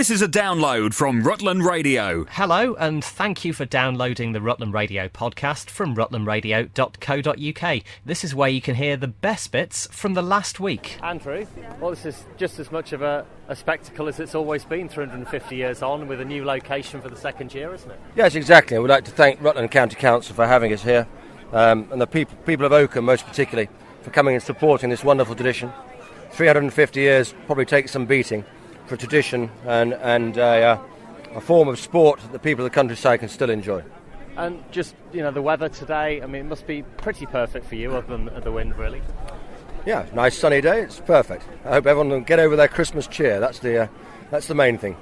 This is a download from Rutland Radio. Hello, and thank you for downloading the Rutland Radio podcast from rutlandradio.co.uk. This is where you can hear the best bits from the last week. Andrew, well, this is just as much of a spectacle as it's always been 350 years on, with a new location for the second year, isn't it? Yes, exactly. We'd like to thank Rutland County Council for having us here, and the people of Oakham most particularly for coming and supporting this wonderful tradition. 350 years probably takes some beating for a tradition and a form of sport that the people of the countryside can still enjoy. And just, the weather today, I mean, it must be pretty perfect for you, other than the wind, really. Yeah, nice sunny day, it's perfect. I hope everyone will get over their Christmas cheer, that's the main thing.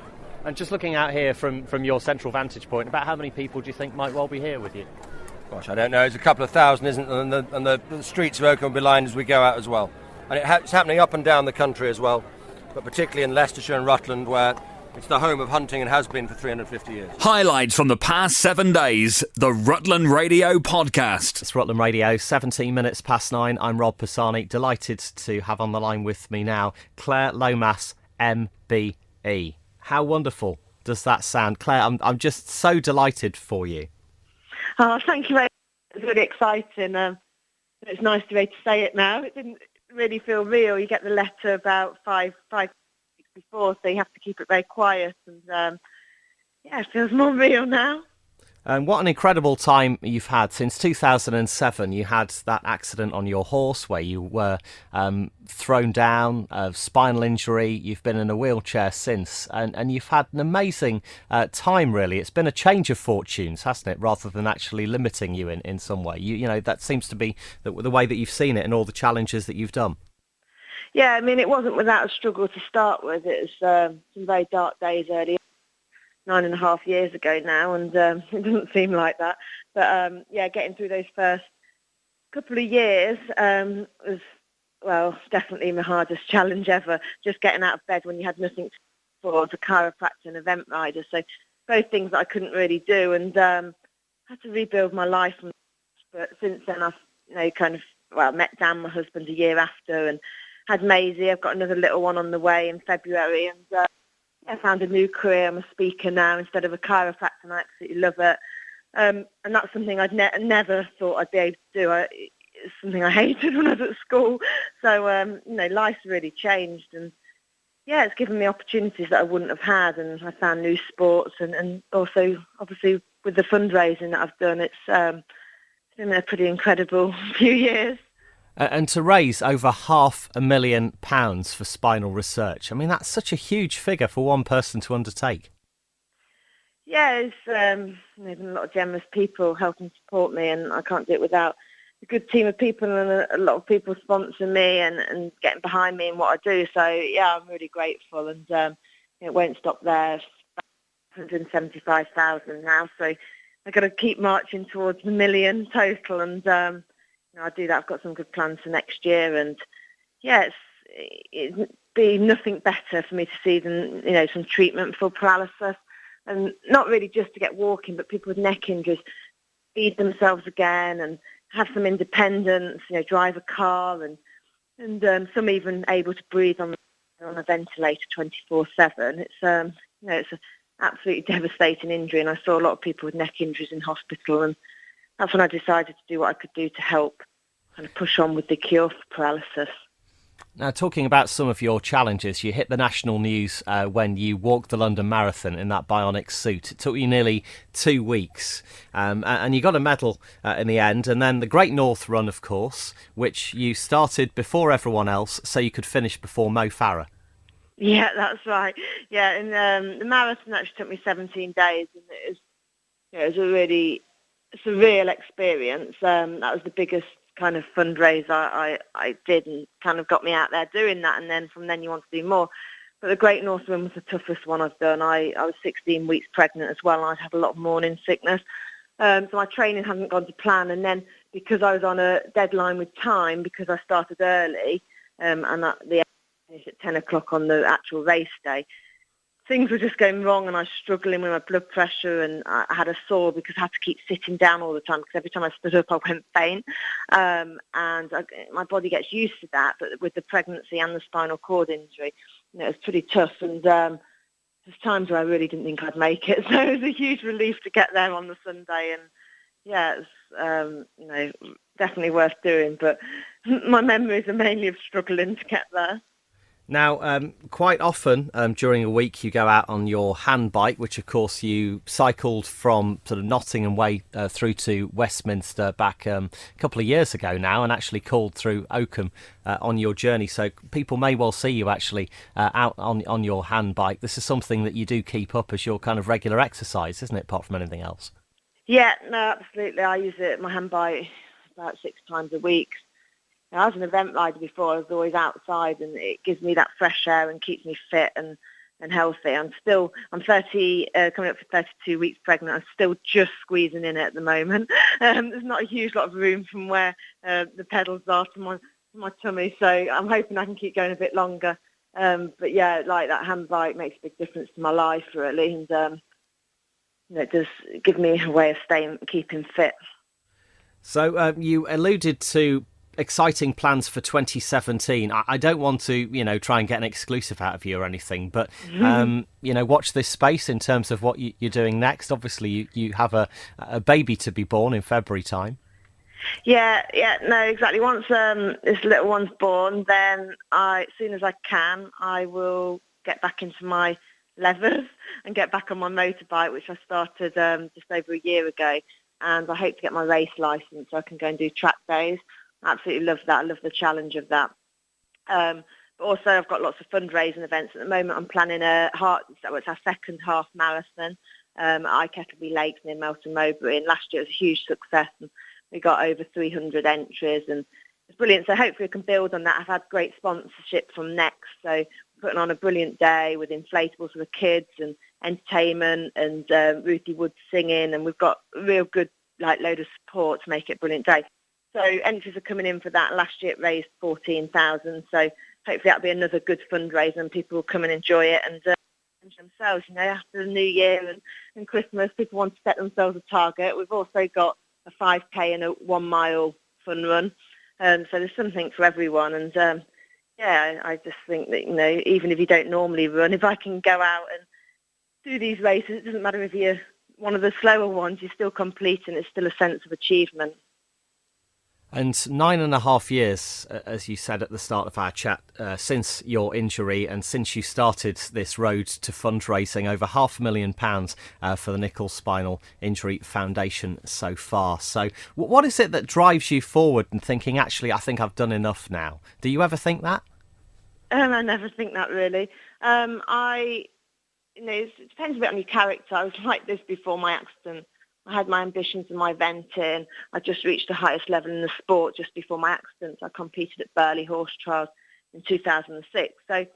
And just looking out here from your central vantage point, about how many people do you think might well be here with you? Gosh, I don't know, it's a couple of thousand, isn't it? And the streets of Oakham will be lined as we go out as well. And it's happening up and down the country as well, but particularly in Leicestershire and Rutland, where it's the home of hunting and has been for 350 years. Highlights from the past 7 days, the Rutland Radio podcast. It's Rutland Radio, 17 minutes past 9. I'm Rob Pisani, delighted to have on the line with me now Claire Lomas, MBE. How wonderful does that sound? Claire, I'm just so delighted for you. Oh, thank you very much. It's really exciting. It's nice to be able to say it now. It didn't really feel real. You get the letter about five weeks before, so you have to keep it very quiet, and it feels more real now. And what an incredible time you've had. Since 2007, you had that accident on your horse where you were thrown down, spinal injury. You've been in a wheelchair since, and you've had an amazing time, really. It's been a change of fortunes, hasn't it, rather than actually limiting you in some way. You know, that seems to be the way that you've seen it and all the challenges that you've done. Yeah, I mean, it wasn't without a struggle to start with. It was some very dark days early, 9.5 years ago now, and it doesn't seem like that. But, getting through those first couple of years was, well, definitely my hardest challenge ever, just getting out of bed when you had nothing to do for, as a chiropractor and event rider. So both things that I couldn't really do, and had to rebuild my life. But since then, I've, met Dan, my husband, a year after, and had Maisie. I've got another little one on the way in February, and I found a new career. I'm a speaker now instead of a chiropractor, and I absolutely love it. And that's something I'd never thought I'd be able to do. It's something I hated when I was at school. So, life's really changed. And, it's given me opportunities that I wouldn't have had. And I found new sports. And also, obviously, with the fundraising that I've done, it's been a pretty incredible few years. And to raise over £500,000 for spinal research, I mean, that's such a huge figure for one person to undertake. Yeah, it's there's been a lot of generous people helping support me, and I can't do it without a good team of people and a lot of people sponsoring me and getting behind me in what I do. So, I'm really grateful, and it won't stop there. It's 175,000 now, so I've got to keep marching towards the million total, and I do that. I've got some good plans for next year, and it'd be nothing better for me to see than some treatment for paralysis, and not really just to get walking, but people with neck injuries feed themselves again and have some independence. Drive a car, and some even able to breathe on a ventilator 24/7. It's it's an absolutely devastating injury, and I saw a lot of people with neck injuries in hospital, and that's when I decided to do what I could do to help kind of push on with the cure for paralysis. Now, talking about some of your challenges, you hit the national news when you walked the London Marathon in that bionic suit. It took you nearly 2 weeks, and you got a medal in the end. And then the Great North Run, of course, which you started before everyone else, so you could finish before Mo Farah. Yeah, that's right. Yeah, and the marathon actually took me 17 days, and it was a really surreal experience. That was the biggest kind of fundraiser I did, and kind of got me out there doing that, and then from then you want to do more. But the Great North Run was the toughest one I've done. I was 16 weeks pregnant as well, and I'd had a lot of morning sickness. So my training hadn't gone to plan, and then because I was on a deadline with time, because I started early, and at the finish at 10 o'clock on the actual race day, things were just going wrong, and I was struggling with my blood pressure, and I had a sore because I had to keep sitting down all the time, because every time I stood up I went faint, and my body gets used to that. But with the pregnancy and the spinal cord injury, it was pretty tough, and there's times where I really didn't think I'd make it. So it was a huge relief to get there on the Sunday. And yeah, it's definitely worth doing. But my memories are mainly of struggling to get there. Now, quite often during a week you go out on your hand bike, which of course you cycled from sort of Nottingham Way through to Westminster back a couple of years ago now, and actually called through Oakham on your journey. So people may well see you actually out on your hand bike. This is something that you do keep up as your kind of regular exercise, isn't it, apart from anything else? Yeah, no, absolutely. I use my hand bike about 6 times a week. Now, as an event rider before, I was always outside, and it gives me that fresh air and keeps me fit and healthy. I'm 30, coming up for 32 weeks pregnant. I'm still just squeezing in it at the moment. There's not a huge lot of room from where the pedals are to my tummy, so I'm hoping I can keep going a bit longer. But yeah, like that hand bike makes a big difference to my life, really, and it does give me a way of keeping fit. So you alluded to exciting plans for 2017. I don't want to, try and get an exclusive out of you or anything, but, watch this space in terms of what you're doing next. Obviously, you have a baby to be born in February time. Yeah, no, exactly. Once this little one's born, then as soon as I can, I will get back into my levers and get back on my motorbike, which I started just over a year ago. And I hope to get my race licence so I can go and do track days. Absolutely love that. I love the challenge of that. But also I've got lots of fundraising events. At the moment I'm planning it's our second half marathon at Kettleby Lakes near Melton Mowbray. And last year it was a huge success. And we got over 300 entries and it's brilliant. So hopefully we can build on that. I've had great sponsorship from Next. So putting on a brilliant day with inflatables for the kids and entertainment and Ruthie Wood singing. And we've got a real good load of support to make it a brilliant day. So entries are coming in for that. Last year it raised 14,000. So hopefully that'll be another good fundraiser and people will come and enjoy it and themselves. After the New Year and Christmas, people want to set themselves a target. We've also got a 5K and a 1 mile fun run. So there's something for everyone. And I just think that, even if you don't normally run, if I can go out and do these races, it doesn't matter if you're one of the slower ones, you're still completing. It's still a sense of achievement. And 9.5 years, as you said at the start of our chat, since your injury and since you started this road to fundraising, over £500,000 for the Nickel Spinal Injury Foundation so far. So what is it that drives you forward and thinking, actually, I think I've done enough now? Do you ever think that? I never think that, really. It depends a bit on your character. I was like this before my accident. I had my ambitions and my venting. I just reached the highest level in the sport just before my accident. I competed at Burley Horse Trials in 2006. So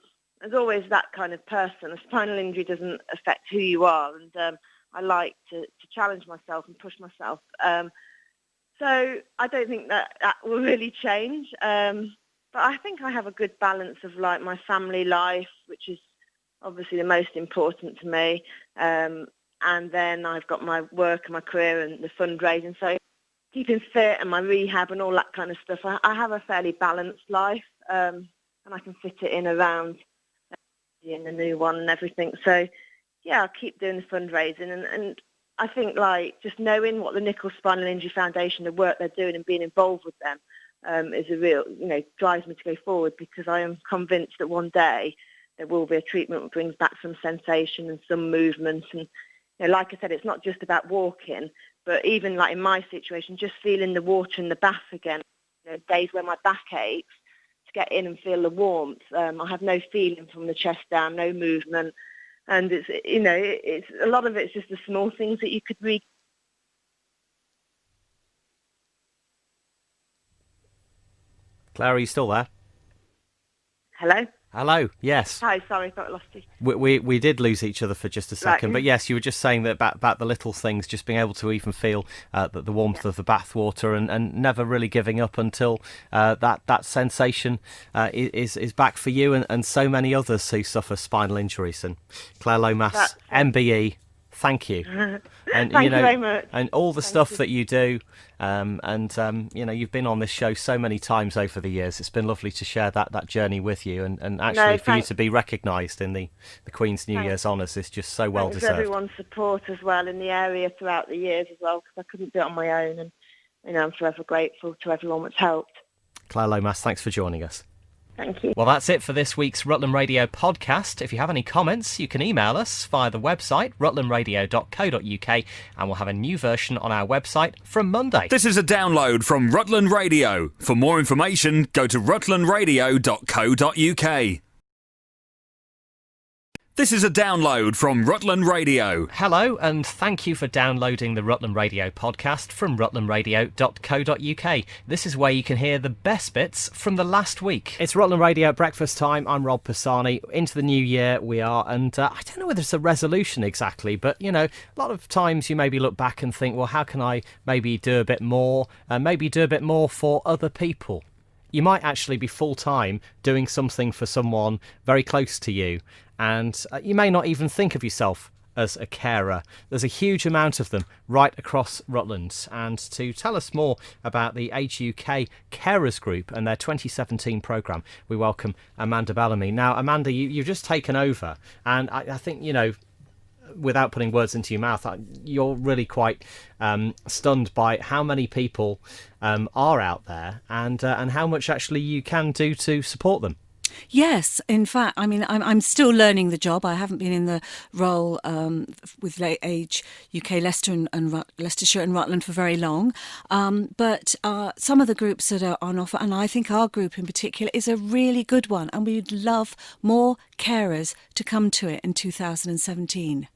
there's always that kind of person. A spinal injury doesn't affect who you are. And I like to challenge myself and push myself. So I don't think that will really change. But I think I have a good balance of my family life, which is obviously the most important to me. And then I've got my work and my career and the fundraising. So keeping fit and my rehab and all that kind of stuff. I have a fairly balanced life and I can fit it in around the new one and everything. So, yeah, I'll keep doing the fundraising. And I think just knowing what the Nickel Spinal Injury Foundation, the work they're doing and being involved with them is a real, drives me to go forward because I am convinced that one day there will be a treatment that brings back some sensation and some movement. And like I said, it's not just about walking, but even in my situation, just feeling the water in the bath again. Days where my back aches, to get in and feel the warmth. I have no feeling from the chest down, no movement, and it's a lot of it's just the small things that you could read. Claire, are you still there? Hello. Hello, yes. Hi, sorry, I thought I lost you. We did lose each other for just a second, right. But yes, you were just saying that about the little things, just being able to even feel the warmth of the bath water and never really giving up until that sensation is back for you and so many others who suffer spinal injuries. And Claire Lomas, MBE, thank you. And Thank you very much. And all the stuff that you do, you've been on this show so many times over the years. It's been lovely to share that journey with you, and actually for you to be recognised in the Queen's New Year's Honours is just so well deserved. Thanks for everyone's support as well in the area throughout the years as well, because I couldn't do it on my own, and I'm forever grateful to everyone that's helped. Claire Lomas, thanks for joining us. Thank you. Well, that's it for this week's Rutland Radio podcast. If you have any comments, you can email us via the website, rutlandradio.co.uk, and we'll have a new version on our website from Monday. This is a download from Rutland Radio. For more information, go to rutlandradio.co.uk. This is a download from Rutland Radio. Hello, and thank you for downloading the Rutland Radio podcast from rutlandradio.co.uk. This is where you can hear the best bits from the last week. It's Rutland Radio at breakfast time. I'm Rob Pisani. Into the new year we are, and I don't know whether it's a resolution exactly, but, a lot of times you maybe look back and think, well, how can I maybe do a bit more, maybe do a bit more for other people? You might actually be full-time doing something for someone very close to you, and you may not even think of yourself as a carer. There's a huge amount of them right across Rutland, and to tell us more about the Age UK Carers Group and their 2017 programme, we welcome Amanda Bellamy. Now, Amanda, you've just taken over, and I think, without putting words into your mouth, you're really quite stunned by how many people are out there and how much actually you can do to support them. Yes, in fact, I'm still learning the job. I haven't been in the role with Age UK Leicestershire and Rutland for very long. But some of the groups that are on offer, and I think our group in particular, is a really good one. And we'd love more carers to come to it in 2017.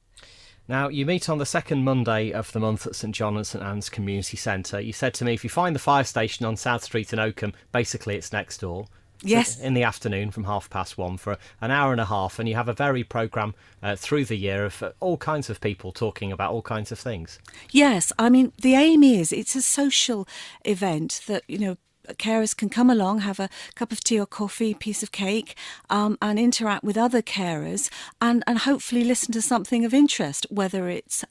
Now, you meet on the second Monday of the month at St John and St Anne's Community Centre. You said to me, if you find the fire station on South Street in Oakham, basically it's next door. Yes. In the afternoon from 1:30 for an hour and a half, and you have a varied programme through the year of all kinds of people talking about all kinds of things. Yes, the aim is it's a social event that, carers can come along, have a cup of tea or coffee, piece of cake, and interact with other carers and hopefully listen to something of interest, whether it's,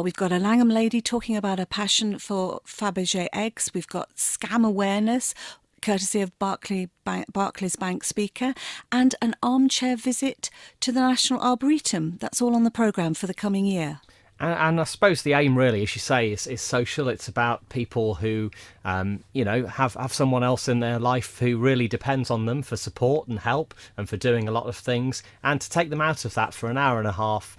we've got a Langham lady talking about her passion for Fabergé eggs, we've got scam awareness, courtesy of Barclays Bank speaker, and an armchair visit to the National Arboretum. That's all on the programme for the coming year. And I suppose the aim really, as you say, is social. It's about people who, have someone else in their life who really depends on them for support and help and for doing a lot of things, and to take them out of that for an hour and a half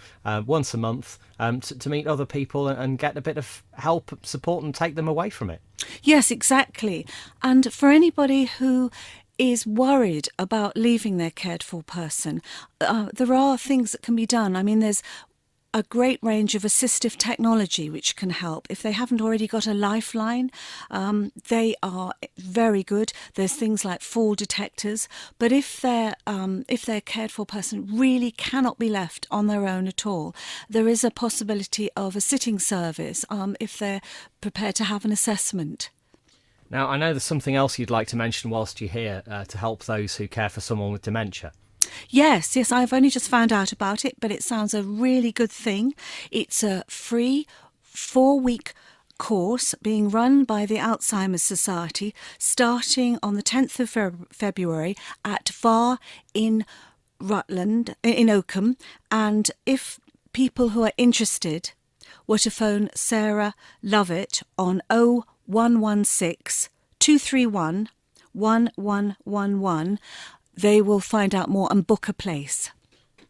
once a month to meet other people and get a bit of help, support, and take them away from it. Yes, exactly. And for anybody who is worried about leaving their cared for person, there are things that can be done. There's a great range of assistive technology which can help. If they haven't already got a lifeline, they are very good. There's things like fall detectors, but if their cared for person really cannot be left on their own at all, there is a possibility of a sitting service if they're prepared to have an assessment. Now, I know there's something else you'd like to mention whilst you're here to help those who care for someone with dementia. Yes, I've only just found out about it, but it sounds a really good thing. It's a free 4-week course being run by the Alzheimer's Society, starting on the 10th of February at VAR in Rutland, in Oakham. And if people who are interested were to phone Sarah Lovett on 0116 231 1111, they will find out more and book a place.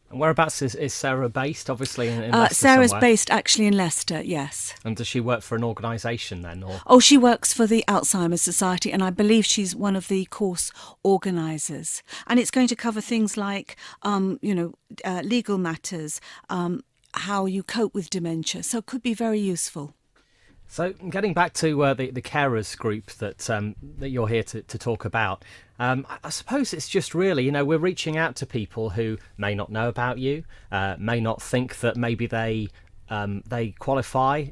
And whereabouts is Sarah based? Obviously in Leicester Sarah's somewhere. based actually in Leicester, yes. And does she work for an organisation then? Or? Oh, she works for the Alzheimer's Society, and I believe she's one of the course organisers. And it's going to cover things like, legal matters, how you cope with dementia. So it could be very useful. So getting back to the carers group that you're here to talk about, I suppose it's just really, we're reaching out to people who may not know about you, may not think that maybe they qualify,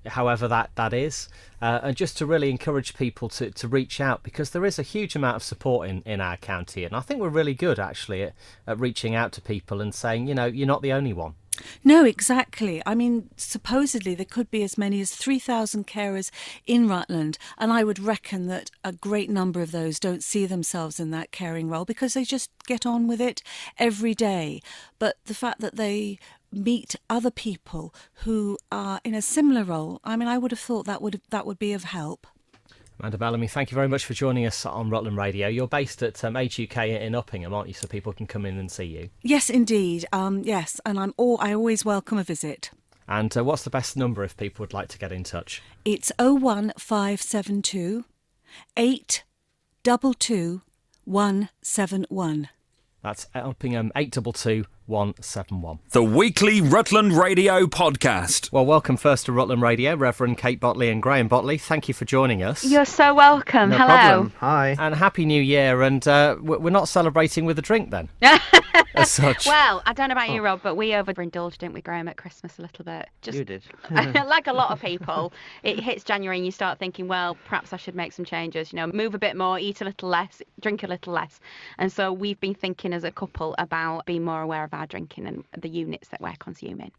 however that is, and just to really encourage people to reach out, because there is a huge amount of support in our county, and I think we're really good actually at reaching out to people and saying, you're not the only one. No, exactly. I mean, supposedly there could be as many as 3,000 carers in Rutland, and I would reckon that a great number of those don't see themselves in that caring role because they just get on with it every day. But the fact that they meet other people who are in a similar role, I mean, I would have thought that would be of help. Amanda Bellamy, thank you very much for joining us on Rutland Radio. You're based at Age UK in Uppingham, aren't you? So people can come in and see you. Yes, indeed. Yes, and I always welcome a visit. And what's the best number if people would like to get in touch? It's 01572 822 171. That's Uppingham 822 171. The weekly Rutland Radio podcast. Well, welcome first to Rutland Radio, Reverend Kate Botley and Graham Botley. Thank you for joining us. You're so welcome. No Hello. problem. Hi. And Happy New Year. And we're not celebrating with a drink then, as such. Well, I don't know about you, Rob, but we overindulged, didn't we, Graham, at Christmas a little bit? You did. Like a lot of people, it hits January and you start thinking, well, perhaps I should make some changes, move a bit more, eat a little less, drink a little less. And so we've been thinking as a couple about being more aware of our drinking and the units that we're consuming.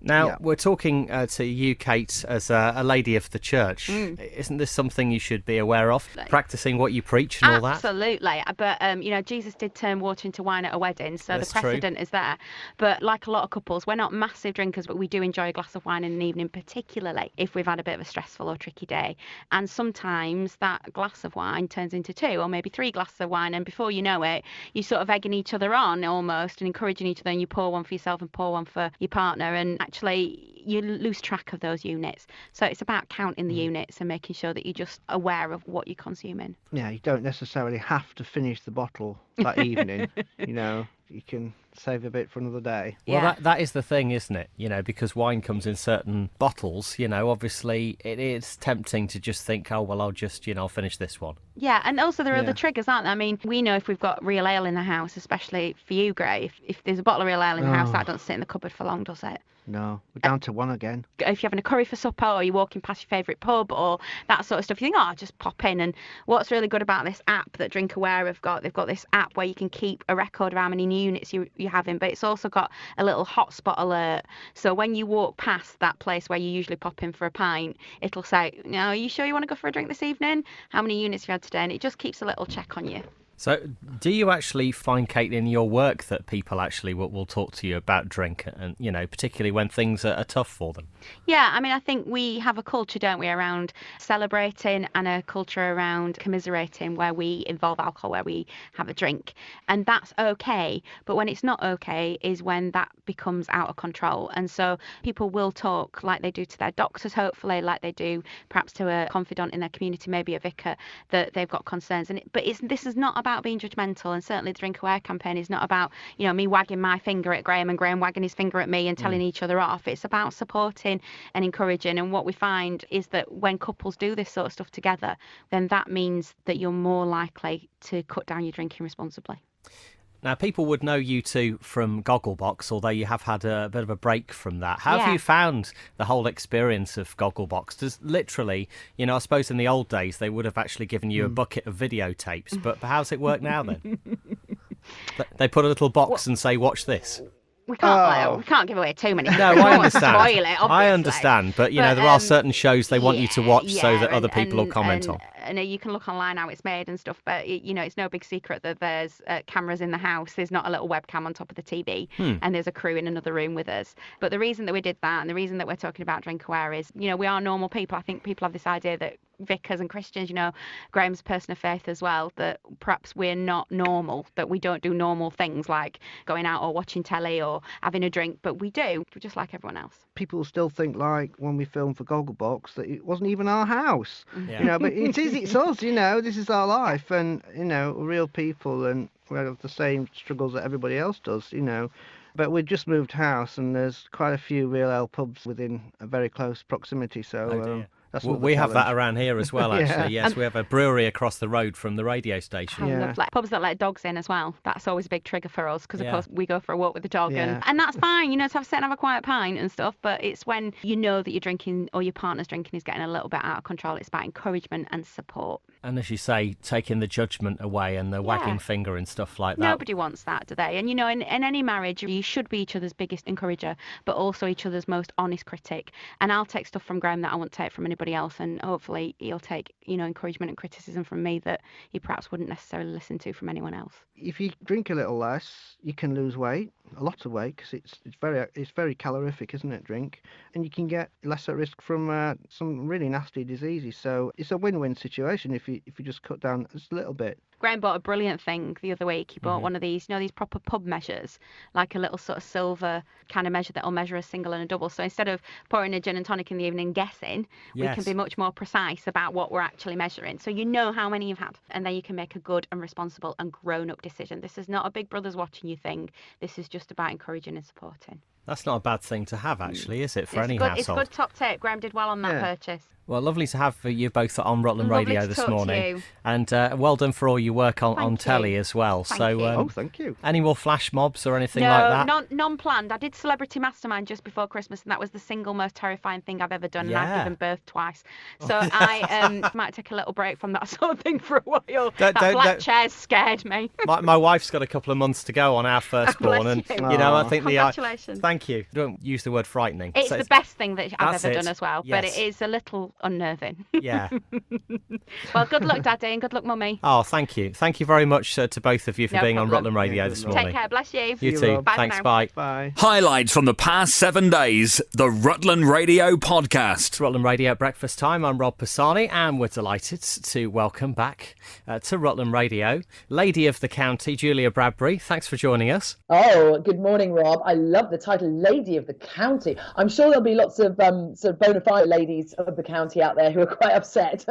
Now, Yeah. we're talking to you, Kate, as a lady of the church. Isn't this something you should be aware of? Practising what you preach and all that? Absolutely. But, Jesus did turn water into wine at a wedding, so That's the precedent is there. But like a lot of couples, we're not massive drinkers, but we do enjoy a glass of wine in an evening, particularly if we've had a bit of a stressful or tricky day. And sometimes that glass of wine turns into 2 or maybe 3 glasses of wine, and before you know it, you're sort of egging each other on almost and encouraging each other, and you pour one for yourself and pour one for your partner, and actually you lose track of those units. So it's about counting the units and making sure that you're just aware of what you're consuming. Yeah, you don't necessarily have to finish the bottle that evening. You can save a bit for another day. Well, Yeah. that is the thing, isn't it? Because wine comes in certain bottles, obviously it is tempting to just think, oh, well, I'll finish this one. Yeah, and also there are Yeah. other triggers, aren't there? I mean, we know if we've got real ale in the house, especially for you, Gray, if there's a bottle of real ale in the house, Oh. that doesn't sit in the cupboard for long, does it? No, we're down to 1 again. If you're having a curry for supper or you're walking past your favourite pub or that sort of stuff, you think, oh, just pop in. And what's really good about this app that DrinkAware have got, they've got this app where you can keep a record of how many new units you're having, but it's also got a little hotspot alert. So when you walk past that place where you usually pop in for a pint, it'll say, are you sure you want to go for a drink this evening? How many units have you had today? And it just keeps a little check on you. So do you actually find, Kate, in your work that people actually will talk to you about drink and, particularly when things are tough for them? Yeah, I mean, I think we have a culture, don't we, around celebrating and a culture around commiserating where we involve alcohol, where we have a drink. And that's okay. But when it's not okay is when that becomes out of control. And so people will talk like they do to their doctors, hopefully, like they do perhaps to a confidant in their community, maybe a vicar, that they've got concerns. But this is not about being judgmental, and certainly the DrinkAware campaign is not about, me wagging my finger at Graham and Graham wagging his finger at me and telling each other off. It's about supporting and encouraging. And what we find is that when couples do this sort of stuff together, then that means that you're more likely to cut down your drinking responsibly. Now, people would know you two from Gogglebox, although you have had a bit of a break from that. How have Yeah. you found the whole experience of Gogglebox? Does literally, I suppose in the old days they would have actually given you a bucket of videotapes, but how's it work now then? They put a little box and say, watch this. We can't, Oh. we can't give away too many. No, We I don't want to understand. spoil it, obviously. I understand, but there are certain shows they want you to watch so yeah, that other people will comment and, on. And you can look online how it's made and stuff, but it's no big secret that there's cameras in the house. There's not a little webcam on top of the TV, and there's a crew in another room with us. But the reason that we did that, and the reason that we're talking about DrinkAware is, we are normal people. I think people have this idea that vicars and Christians, Graham's a person of faith as well, that perhaps we're not normal, that we don't do normal things like going out or watching telly or having a drink, but we do. We're just like everyone else. People still think, like when we filmed for Gogglebox, that it wasn't even our house. Yeah. But it's us. This is our life, and we're real people, and we have the same struggles that everybody else does. But we've just moved house, and there's quite a few real ale pubs within a very close proximity. So. Oh, dear. That's Well, another we have that challenge. around here as well, Yeah. actually. Yes, we have a brewery across the road from the radio station. How Yeah. lovely. Pubs that let dogs in as well. That's always a big trigger for us because, of Yeah. course, we go for a walk with the dog. Yeah. And that's fine, to have sit and have a quiet pint and stuff. But it's when you know that you're drinking or your partner's drinking is getting a little bit out of control. It's about encouragement and support. And as you say, taking the judgment away and the wagging finger and stuff like that. Nobody wants that, do they? And, in any marriage, you should be each other's biggest encourager, but also each other's most honest critic. And I'll take stuff from Graham that I won't take from anybody else. And hopefully he'll take, encouragement and criticism from me that he perhaps wouldn't necessarily listen to from anyone else. If you drink a little less, you can lose weight, a lot of weight, because it's very calorific, isn't it, drink? And you can get less at risk from some really nasty diseases. So it's a win-win situation if you just cut down just a little bit. Graham bought a brilliant thing the other week. He bought one of these, these proper pub measures, like a little sort of silver kind of measure that'll measure a single and a double. So instead of pouring a gin and tonic in the evening guessing, we can be much more precise about what we're actually measuring. So you know how many you've had, and then you can make a good and responsible and grown-up decision. This is not a big brother's watching you thing. This is just about encouraging and supporting. That's not a bad thing to have, actually, is it, for any household? It's a good top tip. Graham did well on that purchase. Well, lovely to have you both on Rutland Lovely Radio to this talk to morning. you. And well done for all your work on telly as well. Thank you. Thank you. Any more flash mobs or anything like that? No, non-planned. I did Celebrity Mastermind just before Christmas, and that was the single most terrifying thing I've ever done. And I've given birth twice. So I might take a little break from that sort of thing for a while. That chair's scared me. My wife's got a couple of months to go on our firstborn. And, I think congratulations. Thank you. Don't use the word frightening. It's the best thing that I've ever done as well, yes. but it is a little unnerving. Yeah. Well, good luck, Daddy, and good luck, Mummy. Oh, thank you. Thank you very much to both of you for being on Rutland Radio this morning. Take care. Bless you. You too. Bye Thanks. for now. Bye. Bye. Highlights from the past 7 days. The Rutland Radio Podcast. It's Rutland Radio at breakfast time. I'm Rob Pisani, and we're delighted to welcome back to Rutland Radio Lady of the County, Julia Bradbury. Thanks for joining us. Oh, good morning, Rob. I love the title, Lady of the County. I'm sure there'll be lots of sort of bona fide ladies of the county out there who are quite upset.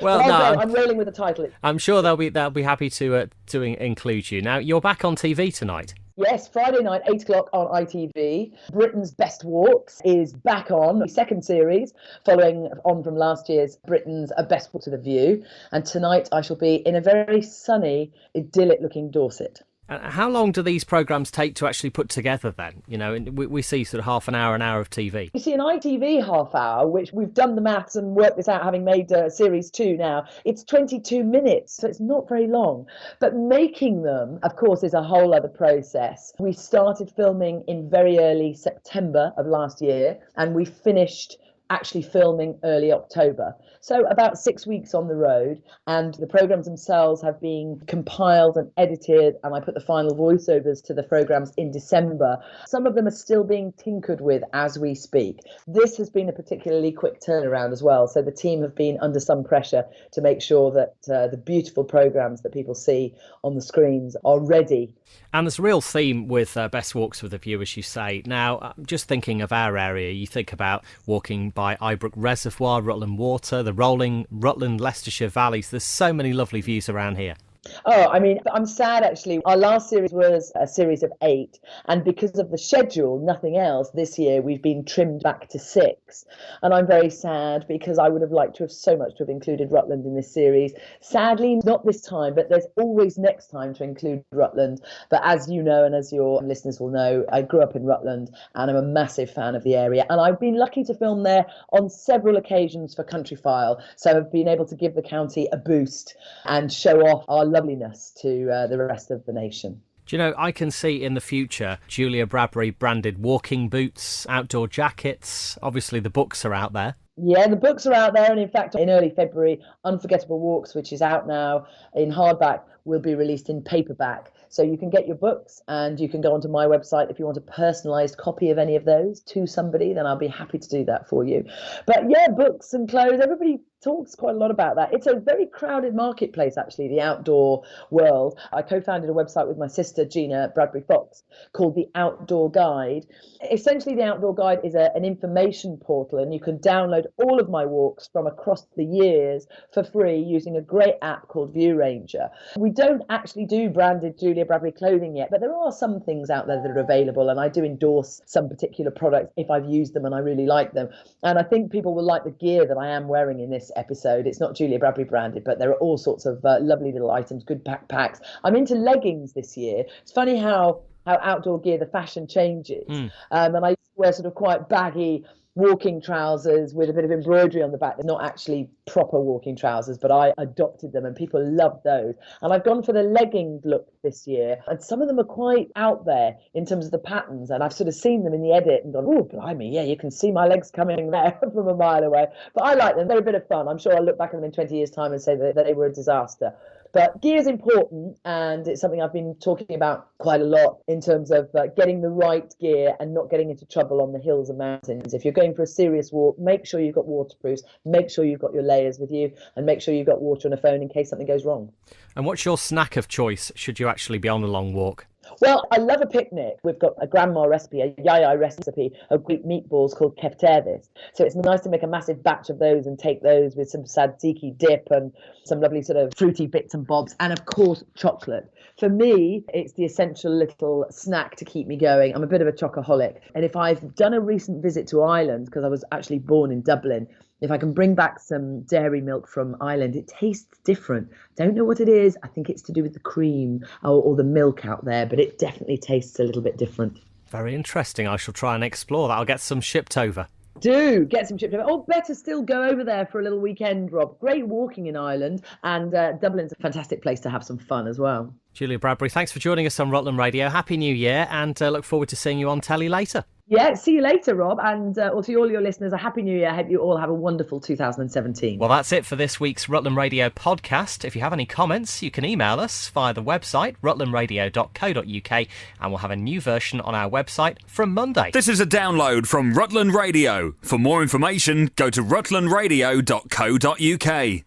Well, I'm rolling with the title. I'm sure they'll be happy to include you. Now, you're back on TV tonight. Yes, Friday night, 8 o'clock on ITV. Britain's Best Walks is back on, the second series, following on from last year's Britain's Best Walk to the View. And tonight I shall be in a very sunny, idyllic-looking Dorset. How long do these programmes take to actually put together then? We see sort of half an hour of TV. You see, an ITV half hour, which we've done the maths and worked this out, having made series 2 now, it's 22 minutes, so it's not very long. But making them, of course, is a whole other process. We started filming in very early September of last year, and we finished actually filming early October. So about 6 weeks on the road, and the programmes themselves have been compiled and edited, and I put the final voiceovers to the programmes in December. Some of them are still being tinkered with as we speak. This has been a particularly quick turnaround as well, so the team have been under some pressure to make sure that the beautiful programmes that people see on the screens are ready. And there's a real theme with Best Walks with the View, as you say. Now, just thinking of our area, you think about walking by Ibrook Reservoir, Rutland Water, the rolling Rutland Leicestershire valleys. There's so many lovely views around here. Oh, I mean, I'm sad, actually. Our last series was a series of 8. And because of the schedule, nothing else, this year we've been trimmed back to 6. And I'm very sad because I would have liked to have so much to have included Rutland in this series. Sadly, not this time, but there's always next time to include Rutland. But as you know, and as your listeners will know, I grew up in Rutland and I'm a massive fan of the area. And I've been lucky to film there on several occasions for Countryfile. So I've been able to give the county a boost and show off our loveliness to the rest of the nation. Do you know, I can see in the future Julia Bradbury branded walking boots, outdoor jackets. Obviously, the books are out there. Yeah, the books are out there. And in fact, in early February, Unforgettable Walks, which is out now in hardback, will be released in paperback. So you can get your books and you can go onto my website if you want a personalised copy of any of those to somebody, then I'll be happy to do that for you. But yeah, books and clothes, everybody talks quite a lot about that. It's a very crowded marketplace, actually, the outdoor world. I co-founded a website with my sister, Gina Bradbury Fox, called The Outdoor Guide. Essentially, The Outdoor Guide is an information portal, and you can download all of my walks from across the years for free using a great app called View Ranger. We don't actually do branded Julia Bradbury clothing yet, but there are some things out there that are available, and I do endorse some particular products if I've used them and I really like them. And I think people will like the gear that I am wearing in this episode. It's not Julia Bradbury branded, but there are all sorts of lovely little items, good backpacks. I'm into leggings this year. It's funny how how outdoor gear, the fashion changes. And I used to wear sort of quite baggy walking trousers with a bit of embroidery on the back. They're not actually proper walking trousers, but I adopted them and people loved those. And I've gone for the leggings look this year, and some of them are quite out there in terms of the patterns, and I've sort of seen them in the edit and gone, oh, blimey, yeah, you can see my legs coming there from a mile away. But I like them. They're a bit of fun. I'm sure I'll look back at them in 20 years' time and say that they were a disaster. But gear is important, and it's something I've been talking about quite a lot in terms of getting the right gear and not getting into trouble on the hills and mountains. If you're going for a serious walk, make sure you've got waterproofs, make sure you've got your layers with you, and make sure you've got water and a phone in case something goes wrong. And what's your snack of choice should you actually be on a long walk? Well, I love a picnic. We've got a grandma recipe, a yaya recipe of Greek meatballs called kefteris. So it's nice to make a massive batch of those and take those with some tzatziki dip and some lovely sort of fruity bits and bobs. And of course, chocolate. For me, it's the essential little snack to keep me going. I'm a bit of a chocoholic. And if I've done a recent visit to Ireland, because I was actually born in Dublin, if I can bring back some dairy milk from Ireland, it tastes different. Don't know what it is. I think it's to do with the cream or the milk out there, but it definitely tastes a little bit different. Very interesting. I shall try and explore that. I'll get some shipped over. Do get some shipped over. Or better still, go over there for a little weekend, Rob. Great walking in Ireland, and Dublin's a fantastic place to have some fun as well. Julia Bradbury, thanks for joining us on Rutland Radio. Happy New Year, and look forward to seeing you on telly later. Yeah, see you later, Rob. And to all your listeners, a Happy New Year. I hope you all have a wonderful 2017. Well, that's it for this week's Rutland Radio podcast. If you have any comments, you can email us via the website, rutlandradio.co.uk, and we'll have a new version on our website from Monday. This is a download from Rutland Radio. For more information, go to rutlandradio.co.uk.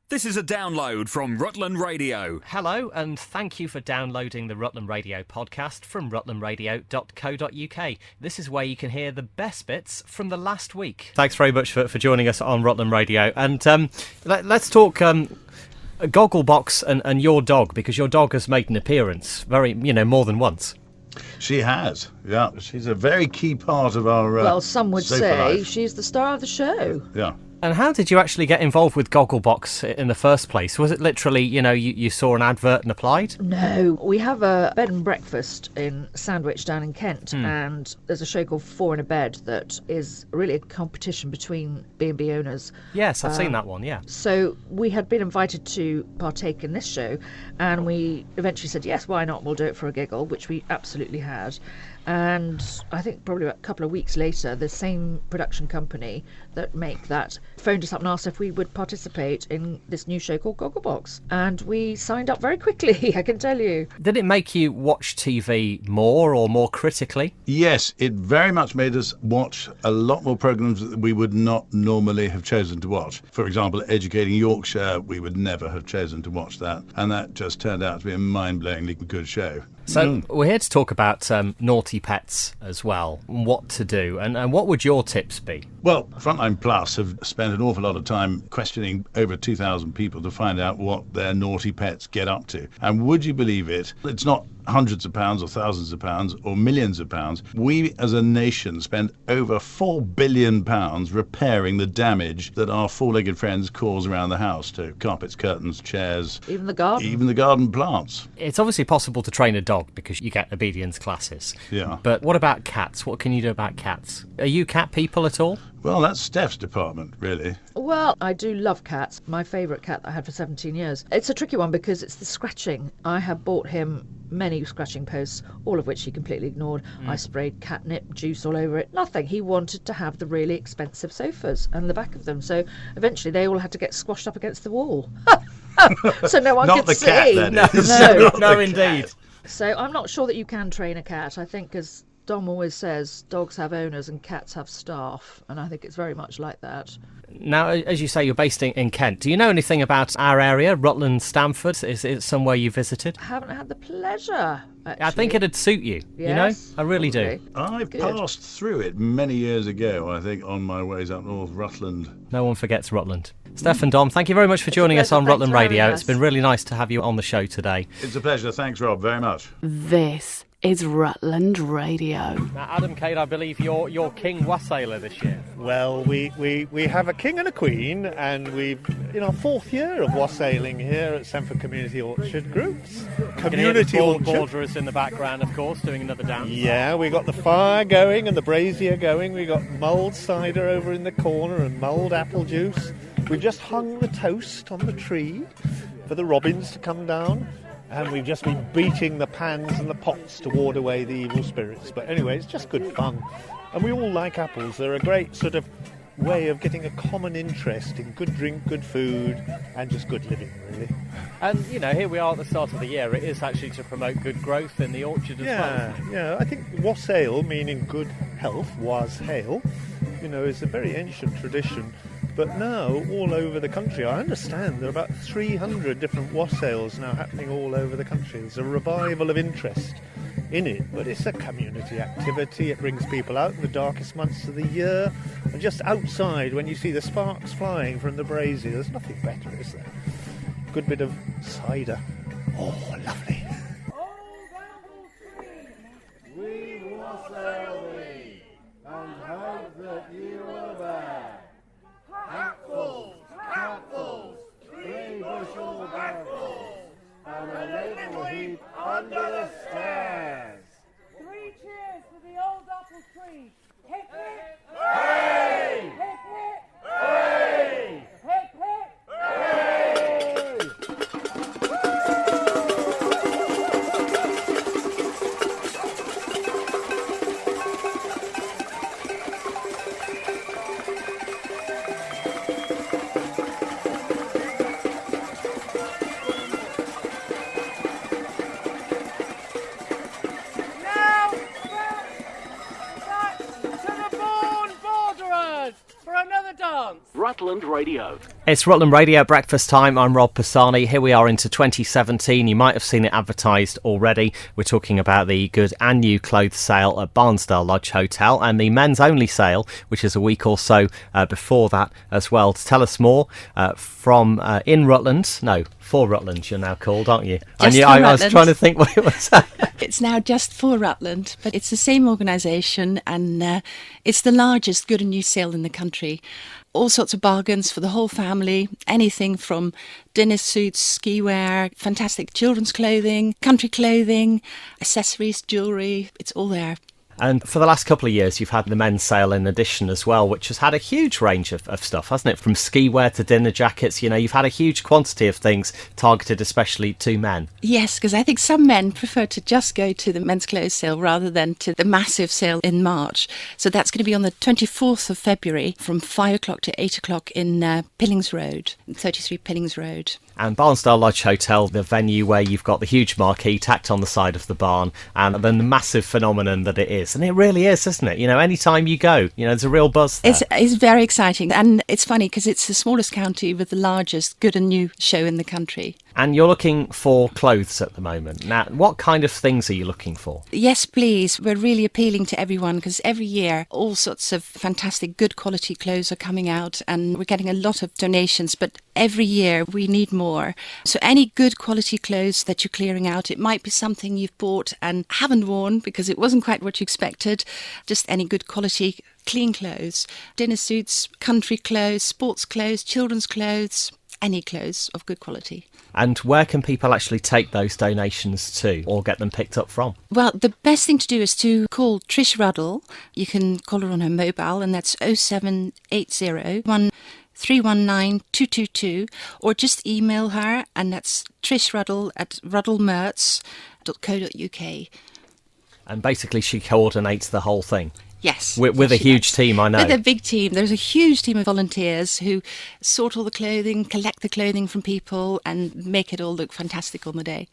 This is a download from Rutland Radio. Hello, and thank you for downloading the Rutland Radio podcast from rutlandradio.co.uk. This is where you can hear the best bits from the last week. Thanks very much for joining us on Rutland Radio. And let's talk Gogglebox and your dog, because your dog has made an appearance more than once. She has, yeah. She's a very key part of our well, some would say life. She's the star of the show. Yeah. And how did you actually get involved with Gogglebox in the first place? Was it literally, you saw an advert and applied? No, we have a bed and breakfast in Sandwich down in Kent, and there's a show called Four in a Bed that is really a competition between B&B owners. Yes, I've seen that one, yeah. So we had been invited to partake in this show, and we eventually said, yes, why not? We'll do it for a giggle, which we absolutely had. And I think probably a couple of weeks later, the same production company that make that phoned us up and asked if we would participate in this new show called Gogglebox. And we signed up very quickly, I can tell you. Did it make you watch TV more or more critically? Yes, it very much made us watch a lot more programmes that we would not normally have chosen to watch. For example, Educating Yorkshire, we would never have chosen to watch that. And that just turned out to be a mind-blowingly good show. So we're here to talk about naughty pets as well, and what to do. And what would your tips be? Well, Frontline Plus have spent an awful lot of time questioning over 2,000 people to find out what their naughty pets get up to. And would you believe it? It's not hundreds of pounds or thousands of pounds or millions of pounds. We as a nation spend over £4 billion repairing the damage that our four-legged friends cause around the house to carpets, curtains, chairs. Even the garden. Even the garden plants. It's obviously possible to train a dog because you get obedience classes. Yeah. But what about cats? What can you do about cats? Are you cat people at all? Well, that's Steph's department, really. Well, I do love cats. My favourite cat that I had for 17 years. It's a tricky one because it's the scratching. I have bought him many scratching posts, all of which he completely ignored. I sprayed catnip juice all over it. Nothing. He wanted to have the really expensive sofas and the back of them. So eventually they all had to get squashed up against the wall. So no one Not could the cat, see. that is. No, indeed. So I'm not sure that you can train a cat. I think, as Dom always says, dogs have owners and cats have staff, and I think it's very much like that. Now, as you say, you're based in Kent. Do you know anything about our area, Rutland, Stamford? Is it somewhere you visited? I haven't had the pleasure, actually. I think it'd suit you, Yes, I really do. I passed through it many years ago, I think, on my ways up north, Rutland. No one forgets Rutland. Steph and Dom, thank you very much for joining us on Rutland Radio. It's been really nice to have you on the show today. It's a pleasure. Thanks, Rob, very much. This is Rutland Radio. Now, Adam Cade, I believe you're King Wassailer this year. Well, we have a king and a queen, and we've in our 4th year of wassailing here at Sanford Community Orchard Groups. Community Orchard. Borderers in the background, of course, doing another dance. Yeah, we got the fire going and the brazier going. We got mulled cider over in the corner and mulled apple juice. We've just hung the toast on the tree for the robins to come down. And we've just been beating the pans and the pots to ward away the evil spirits. But anyway, it's just good fun. And we all like apples. They're a great sort of way of getting a common interest in good drink, good food, and just good living, really. And, here we are at the start of the year. It is actually to promote good growth in the orchard as well. Yeah, I think wassail, meaning good health, wassail, is a very ancient tradition. But now, all over the country, I understand there are about 300 different wassails now happening all over the country. There's a revival of interest in it, but it's a community activity. It brings people out in the darkest months of the year. And just outside, when you see the sparks flying from the brazier, there's nothing better, is there? Good bit of cider. Oh, lovely. We wassail thee, and hope that you will bear. Hatfuls, hatfuls, 3 bushel bagfuls, and a little heap under the stairs. 3 cheers for the old apple tree. Hip hip! Hooray! Hip hip! Hooray! Hip hip! Hooray! Now, back to the born borderers for another dance. Rutland Radio. It's Rutland Radio breakfast time. I'm Rob Pisani. Here we are into 2017. You might have seen it advertised already. We're talking about the good and new clothes sale at Barnsdale Lodge Hotel and the men's only sale, which is a week or so before that as well. To tell us more from in Rutland, no, for Rutland you're now called, aren't you? I was trying to think what it was. It's now just for Rutland, but it's the same organisation, and it's the largest good and new sale in the country. All sorts of bargains for the whole family, anything from dinner suits, ski wear, fantastic children's clothing, country clothing, accessories, jewellery, it's all there. And for the last couple of years, you've had the men's sale in addition as well, which has had a huge range of stuff, hasn't it? From ski wear to dinner jackets, you've had a huge quantity of things targeted especially to men. Yes, because I think some men prefer to just go to the men's clothes sale rather than to the massive sale in March. So that's going to be on the 24th of February from 5 o'clock to 8 o'clock in Pillings Road, 33 Pillings Road. And Barnsdale Lodge Hotel, the venue where you've got the huge marquee tacked on the side of the barn and then the massive phenomenon that it is. And it really is, isn't it? Any time you go, there's a real buzz there. It's very exciting. And it's funny because it's the smallest county with the largest good and new show in the country. And you're looking for clothes at the moment. Now, what kind of things are you looking for? Yes, please. We're really appealing to everyone because every year all sorts of fantastic good quality clothes are coming out and we're getting a lot of donations, but every year we need more. So any good quality clothes that you're clearing out, it might be something you've bought and haven't worn because it wasn't quite what you expected. Just any good quality clean clothes, dinner suits, country clothes, sports clothes, children's clothes, any clothes of good quality. And where can people actually take those donations to or get them picked up from? Well, the best thing to do is to call Trish Ruddle. You can call her on her mobile, and that's 0780 319 222, or just email her, and that's trishruddle@ruddlemerts.co.uk. And basically she coordinates the whole thing. Yes. With a huge team, I know. With a big team. There's a huge team of volunteers who sort all the clothing, collect the clothing from people and make it all look fantastic on the day.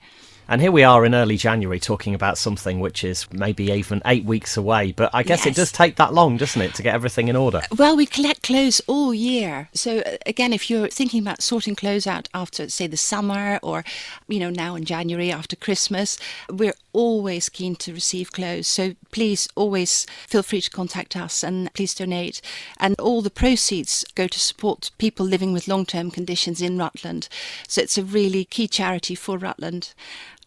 And here we are in early January talking about something which is maybe even 8 weeks away. But I guess It does take that long, doesn't it, to get everything in order? Well, we collect clothes all year. So, again, if you're thinking about sorting clothes out after, say, the summer or, now in January after Christmas, we're always keen to receive clothes. So please always feel free to contact us and please donate. And all the proceeds go to support people living with long-term conditions in Rutland. So it's a really key charity for Rutland.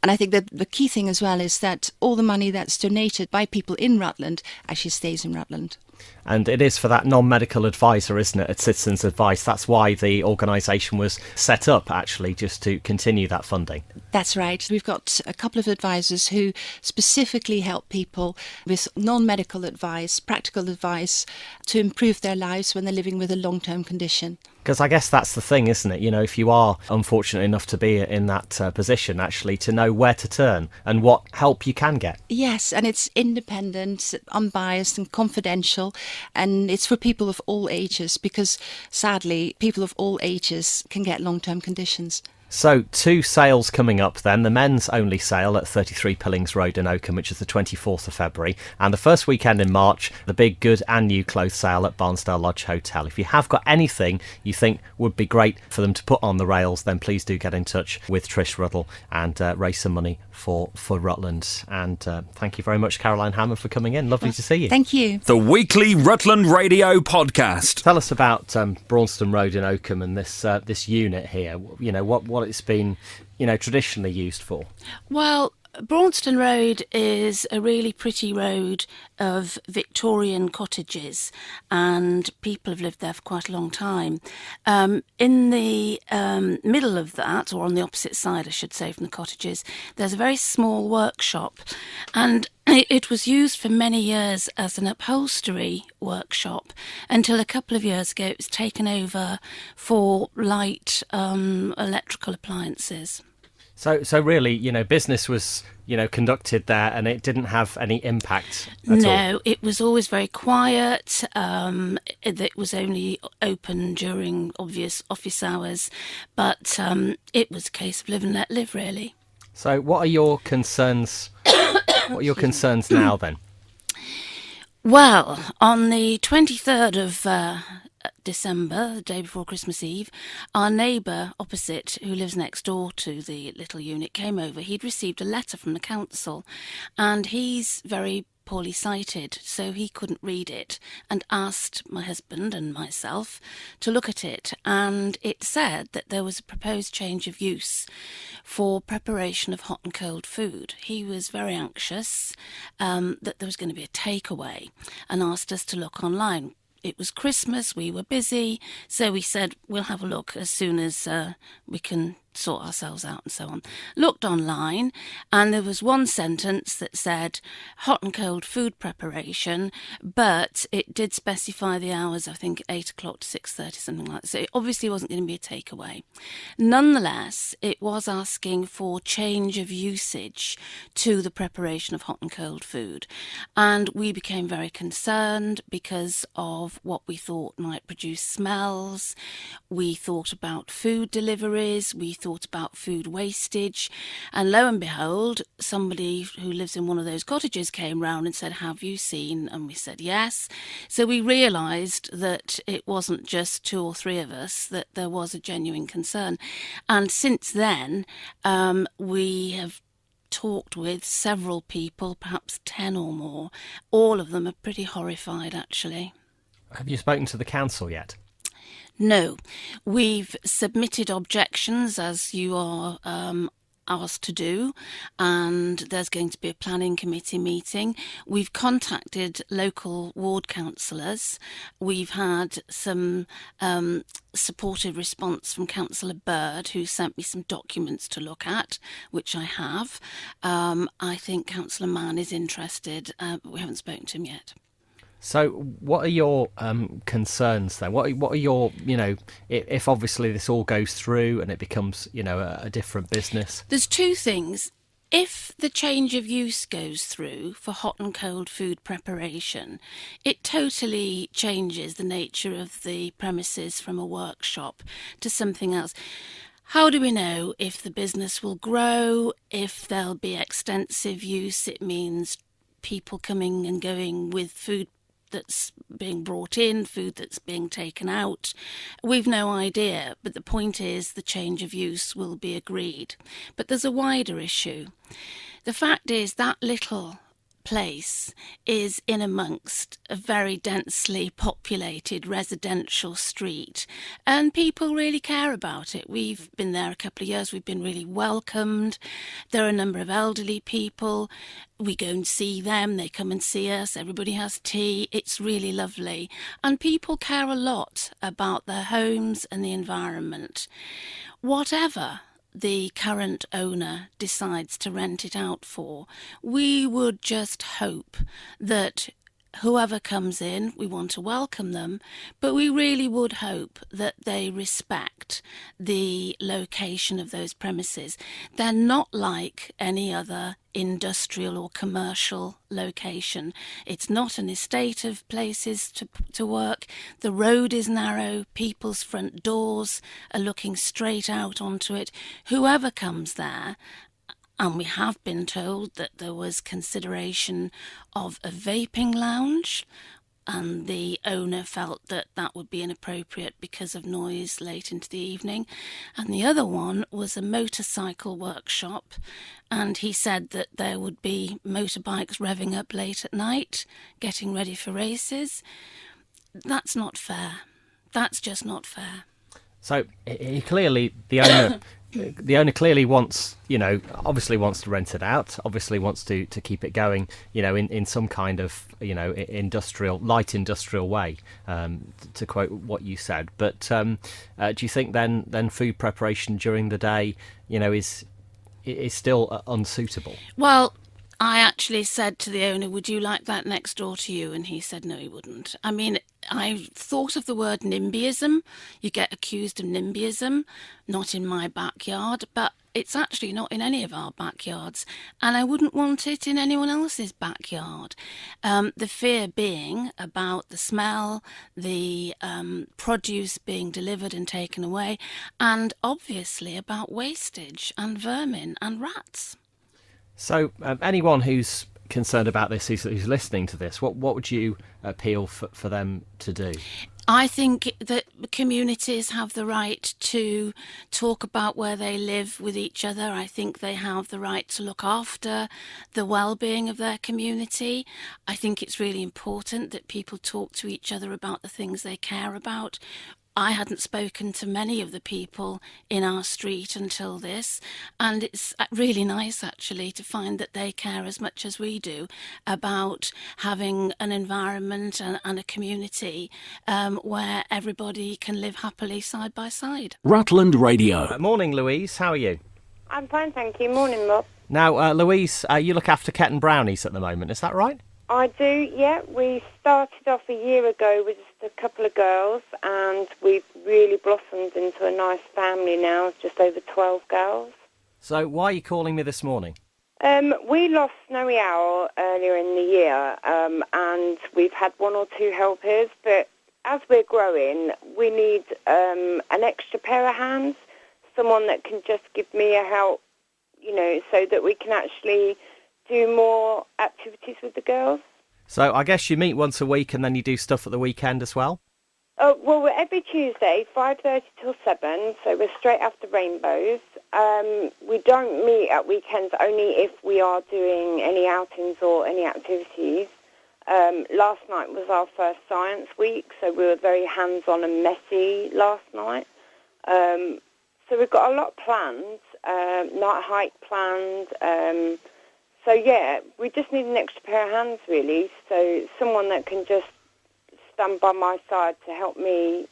And I think that the key thing as well is that all the money that's donated by people in Rutland actually stays in Rutland. And it is for that non-medical advisor, isn't it, at Citizens Advice? That's why the organisation was set up, actually, just to continue that funding. That's right. We've got a couple of advisors who specifically help people with non-medical advice, practical advice, to improve their lives when they're living with a long-term condition. Because I guess that's the thing, isn't it? You know, if you are unfortunate enough to be in that position, actually, to know where to turn and what help you can get. Yes, and it's independent, unbiased and confidential, and it's for people of all ages, because sadly, people of all ages can get long-term conditions. So, 2 sales coming up then. The men's only sale at 33 Pillings Road in Oakham, which is the 24th of February. And the first weekend in March, the big good and new clothes sale at Barnsdale Lodge Hotel. If you have got anything you think would be great for them to put on the rails, then please do get in touch with Trish Ruddle and raise some money for Rutland. And thank you very much, Caroline Hammond, for coming in. Lovely to see you. Thank you. The weekly Rutland Radio podcast. Tell us about Braunston Road in Oakham and this unit here. You know, what it's been, you know, traditionally used for. Well, Braunston Road is a really pretty road of Victorian cottages, and people have lived there for quite a long time. In the middle of that, or on the opposite side, I should say, from the cottages, there's a very small workshop, and it was used for many years as an upholstery workshop until a couple of years ago it was taken over for light electrical appliances. So really, you know, business was, you know, conducted there and it didn't have any impact at all? No, it was always very quiet. It was only open during obvious office hours, but it was a case of live and let live, really. So what are your concerns? What are your concerns now then? Well, on the 23rd of December, the day before Christmas Eve, our neighbour opposite, who lives next door to the little unit, came over. He'd received a letter from the council, and he's very poorly sighted, so he couldn't read it, and asked my husband and myself to look at it, and it said that there was a proposed change of use for preparation of hot and cold food. He was very anxious that there was going to be a takeaway, and asked us to look online. It was Christmas, we were busy, so we said we'll have a look as soon as we can sort ourselves out and so on. Looked online, and there was one sentence that said hot and cold food preparation, but it did specify the hours, I think 8 o'clock to 6:30, something like that. So it obviously wasn't going to be a takeaway. Nonetheless, it was asking for change of usage to the preparation of hot and cold food, and we became very concerned because of what we thought might produce smells. We thought about food deliveries, we thought about food wastage, and lo and behold, somebody who lives in one of those cottages came round and said, have you seen? And we said yes. So we realised that it wasn't just 2 or 3 of us, that there was a genuine concern. And since then, we have talked with several people, perhaps 10 or more. All of them are pretty horrified, actually. Have you spoken to the council yet? No, we've submitted objections, as you are asked to do, and there's going to be a planning committee meeting. We've contacted local ward councillors. We've had some supportive response from Councillor Bird, who sent me some documents to look at, which I have. I think Councillor Mann is interested, but we haven't spoken to him yet. So what are your concerns then? What are your, you know, if obviously this all goes through and it becomes, you know, a different business? There's 2 things. If the change of use goes through for hot and cold food preparation, it totally changes the nature of the premises from a workshop to something else. How do we know if the business will grow, if there'll be extensive use? It means people coming and going with food that's being brought in, food that's being taken out. We've no idea, but the point is the change of use will be agreed. But there's a wider issue. The fact is that little place is in amongst a very densely populated residential street, and people really care about it. We've been there a couple of years, we've been really welcomed. There are a number of elderly people. We go and see them, they come and see us, everybody has tea. It's really lovely, and people care a lot about their homes and the environment. Whatever the current owner decides to rent it out for, we would just hope that whoever comes in, we want to welcome them, but we really would hope that they respect the location of those premises. They're not like any other industrial or commercial location. It's not an estate of places to work. The road is narrow. People's front doors are looking straight out onto it. Whoever comes there, and we have been told that there was consideration of a vaping lounge, and the owner felt that that would be inappropriate because of noise late into the evening. And the other one was a motorcycle workshop, and he said that there would be motorbikes revving up late at night, getting ready for races. That's not fair. That's just not fair. So he clearly, the owner clearly wants, obviously wants to rent it out, obviously wants to keep it going, in some kind of, light industrial way, to quote what you said. But do you think then food preparation during the day, is still unsuitable? Well, I actually said to the owner, would you like that next door to you? And he said no, he wouldn't. I mean, I thought of the word NIMBYism. You get accused of NIMBYism, not in my backyard, but it's actually not in any of our backyards, and I wouldn't want it in anyone else's backyard. The fear being about the smell, the produce being delivered and taken away, and obviously about wastage and vermin and rats. So anyone who's concerned about this, who's listening to this, what would you appeal for them to do? I think that communities have the right to talk about where they live with each other. I think they have the right to look after the well-being of their community. I think it's really important that people talk to each other about the things they care about. I hadn't spoken to many of the people in our street until this, and it's really nice actually to find that they care as much as we do about having an environment and a community where everybody can live happily side by side. Rutland Radio. Morning, Louise. How are you? I'm fine, thank you. Morning, Rob. Now, Louise, you look after Ketton Brownies at the moment, is that right? I do, yeah. We started off a year ago with just a couple of girls, and we've really blossomed into a nice family now, just over 12 girls. So why are you calling me this morning? We lost Snowy Owl earlier in the year, and we've had one or two helpers, but as we're growing, we need an extra pair of hands, someone that can just give me a help, so that we can actually do more activities with the girls. So I guess you meet once a week and then you do stuff at the weekend as well? Well, we're every Tuesday, 5:30 till 7, so we're straight after Rainbows. We don't meet at weekends, only if we are doing any outings or any activities. Last night was our first science week, so we were very hands-on and messy last night. So we've got a lot planned, night hike planned. So, yeah, we just need an extra pair of hands, really, so someone that can just stand by my side to help me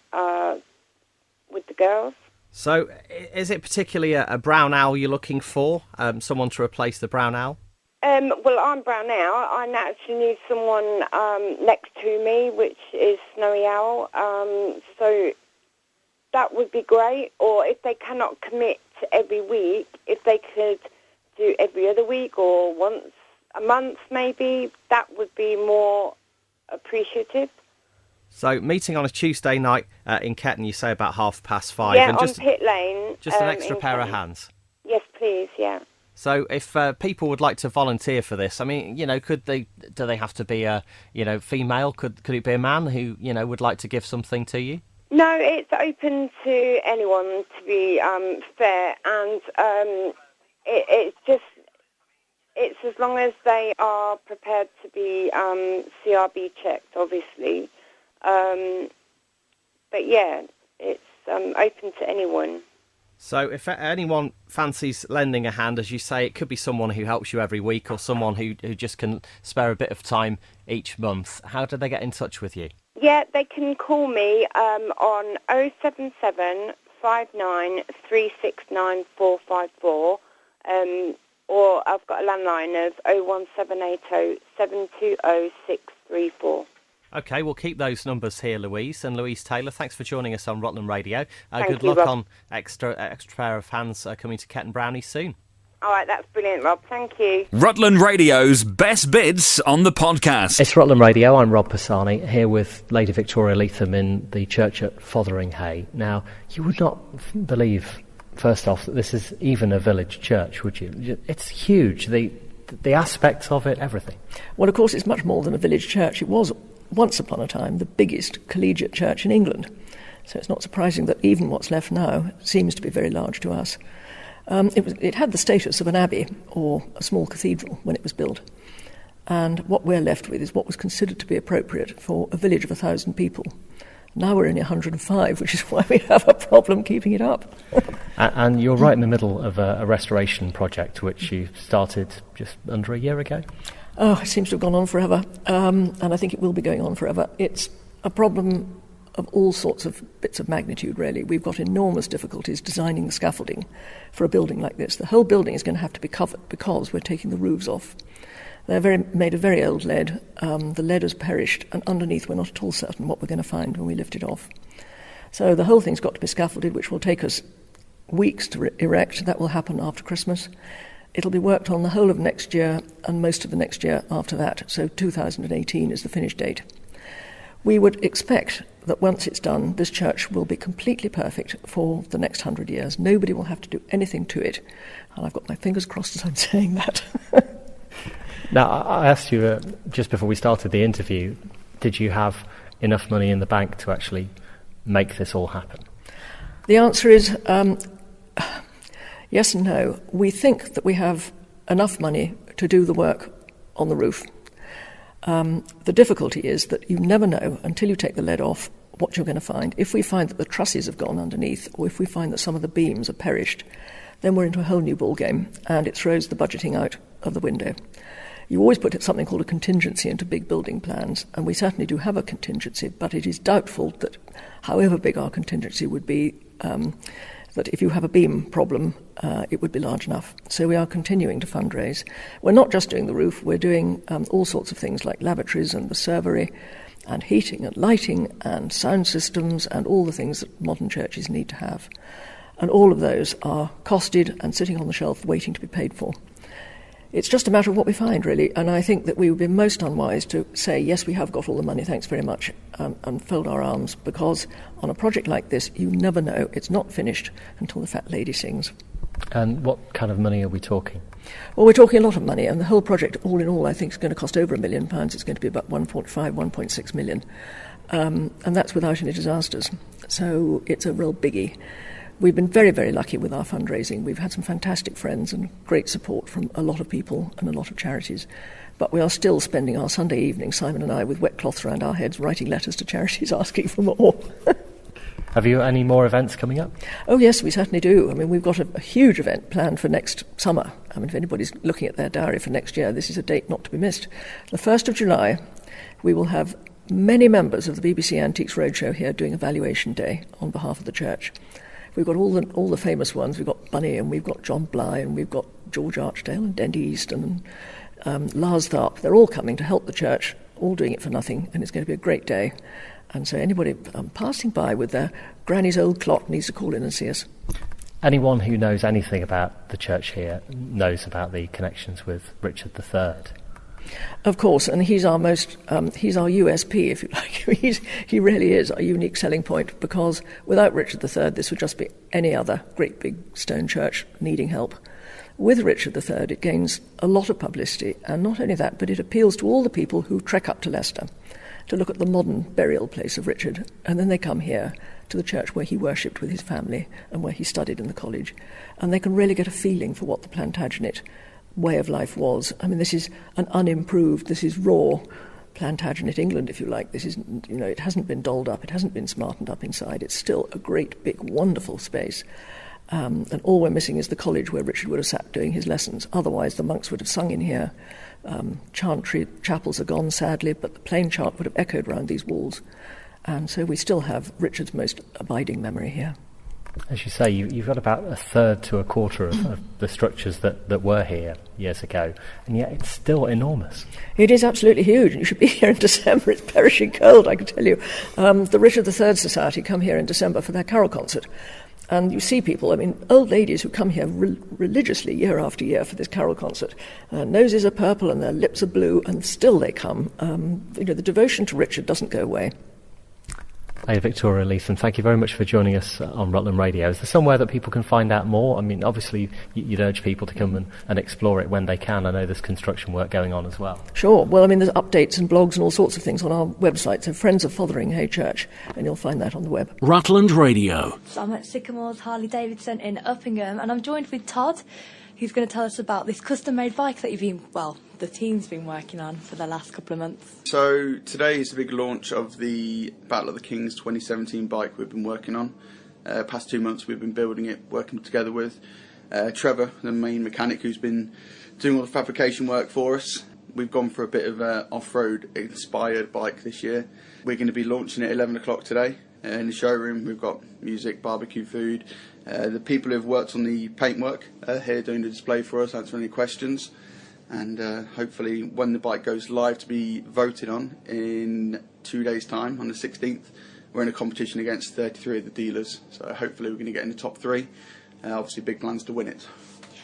with the girls. So is it particularly a brown owl you're looking for, someone to replace the brown owl? Well, I'm brown owl. I actually need someone next to me, which is Snowy Owl. So that would be great. Or if they cannot commit to every week, if they could do every other week or once a month maybe, that would be more appreciative. So meeting on a Tuesday night in Ketton, you say about 5:30. Yeah, and on Pit Lane. Just an extra pair of hands. Yes, please, yeah. So if people would like to volunteer for this, I mean, do they have to be a, female? Could it be a man who, would like to give something to you? No, it's open to anyone, to be fair, and it's just It's as long as they are prepared to be CRB checked, obviously. But yeah, it's open to anyone. So if anyone fancies lending a hand, as you say, it could be someone who helps you every week or someone who just can spare a bit of time each month. How do they get in touch with you? Yeah, they can call me on 077 59 369 454, or I've got a landline of 01780 720 634. OK, we'll keep those numbers here, Louise. And Louise Taylor, thanks for joining us on Rutland Radio. Good luck Rob. on extra pair of hands coming to Ketton Brownie soon. All right, that's brilliant, Rob. Thank you. Rutland Radio's best bits on the podcast. It's Rutland Radio. I'm Rob Pisani, here with Lady Victoria Leatham in the church at Fotheringhay. Now, you would not believe, first off, that this is even a village church, would you? It's huge, the aspects of it, everything. Well, of course, it's much more than a village church. It was, once upon a time, the biggest collegiate church in England. So it's not surprising that even what's left now seems to be very large to us. It had the status of an abbey or a small cathedral when it was built. And what we're left with is what was considered to be appropriate for a village of 1,000 people. Now we're only 105, which is why we have a problem keeping it up. And you're right in the middle of a restoration project, which you started just under a year ago. Oh, it seems to have gone on forever, and I think it will be going on forever. It's a problem of all sorts of bits of magnitude, really. We've got enormous difficulties designing the scaffolding for a building like this. The whole building is going to have to be covered because we're taking the roofs off. They're made of very old lead. The lead has perished, and underneath we're not at all certain what we're going to find when we lift it off. So the whole thing's got to be scaffolded, which will take us weeks to erect. That will happen after Christmas. It'll be worked on the whole of next year and most of the next year after that. So 2018 is the finish date. We would expect that once it's done, this church will be completely perfect for the next 100 years. Nobody will have to do anything to it. And I've got my fingers crossed as I'm saying that. Now, I asked you just before we started the interview, did you have enough money in the bank to actually make this all happen? The answer is yes and no. We think that we have enough money to do the work on the roof. The difficulty is that you never know until you take the lead off what you're going to find. If we find that the trusses have gone underneath, or if we find that some of the beams have perished, then we're into a whole new ballgame, and it throws the budgeting out of the window. You always put something called a contingency into big building plans, and we certainly do have a contingency, but it is doubtful that however big our contingency would be, that if you have a beam problem, it would be large enough. So we are continuing to fundraise. We're not just doing the roof, we're doing all sorts of things like lavatories and the servery and heating and lighting and sound systems and all the things that modern churches need to have. And all of those are costed and sitting on the shelf waiting to be paid for. It's just a matter of what we find, really, and I think that we would be most unwise to say, yes, we have got all the money, thanks very much, and fold our arms, because on a project like this, you never know. It's not finished until the fat lady sings. And what kind of money are we talking? Well, we're talking a lot of money, and the whole project, all in all, I think is going to cost over £1 million. It's going to be about 1.5, 1.6 million, and that's without any disasters. So it's a real biggie. We've been very, very lucky with our fundraising. We've had some fantastic friends and great support from a lot of people and a lot of charities. But we are still spending our Sunday evenings, Simon and I, with wet cloths around our heads, writing letters to charities asking for more. Have you any more events coming up? Oh, yes, we certainly do. I mean, we've got a huge event planned for next summer. I mean, if anybody's looking at their diary for next year, this is a date not to be missed. The 1st of July, we will have many members of the BBC Antiques Roadshow here doing Evaluation Day on behalf of the church. We've got all the famous ones. We've got Bunny, and we've got John Bly, and we've got George Archdale, and Dendy Easton, and Lars Tharp. They're all coming to help the church, all doing it for nothing, and it's going to be a great day. And so anybody passing by with their granny's old clock needs to call in and see us. Anyone who knows anything about the church here knows about the connections with Richard III. Of course, and he's our USP, if you like. He really is our unique selling point, because without Richard III, this would just be any other great big stone church needing help. With Richard III, it gains a lot of publicity, and not only that, but it appeals to all the people who trek up to Leicester to look at the modern burial place of Richard, and then they come here to the church where he worshipped with his family and where he studied in the college, and they can really get a feeling for what the Plantagenet way of life was. I mean, this is an unimproved, this is raw Plantagenet England, if you like. This is, it hasn't been dolled up, it hasn't been smartened up inside. It's still a great, big, wonderful space. And all we're missing is the college where Richard would have sat doing his lessons. Otherwise, the monks would have sung in here. Chantry chapels are gone, sadly, but the plain chant would have echoed round these walls. And so we still have Richard's most abiding memory here. As you say, you've got about a third to a quarter of the structures that were here years ago, and yet it's still enormous. It is absolutely huge, and you should be here in December. It's perishing cold, I can tell you. The Richard III Society come here in December for their carol concert. And you see people, old ladies who come here religiously year after year for this carol concert. Their noses are purple and their lips are blue, and still they come. The devotion to Richard doesn't go away. Hey, Victoria Leeson, thank you very much for joining us on Rutland Radio. Is there somewhere that people can find out more? Obviously, you'd urge people to come and explore it when they can. I know there's construction work going on as well. Sure. Well, there's updates and blogs and all sorts of things on our website. So Friends of Fotheringhayes Church, and you'll find that on the web. Rutland Radio. So I'm at Sycamore's Harley Davidson in Uppingham, and I'm joined with Todd, who's going to tell us about this custom-made bike that the team's been working on for the last couple of months. So today is the big launch of the Battle of the Kings 2017 bike we've been working on. Past 2 months we've been building it, working together with Trevor, the main mechanic who's been doing all the fabrication work for us. We've gone for a bit of an off-road inspired bike this year. We're going to be launching it at 11 o'clock today in the showroom. We've got music, barbecue food. The people who've worked on the paintwork are here doing the display for us, answering any questions. And hopefully when the bike goes live to be voted on in 2 days' time, on the 16th, we're in a competition against 33 of the dealers. So hopefully we're going to get in the top 3. Obviously big plans to win it.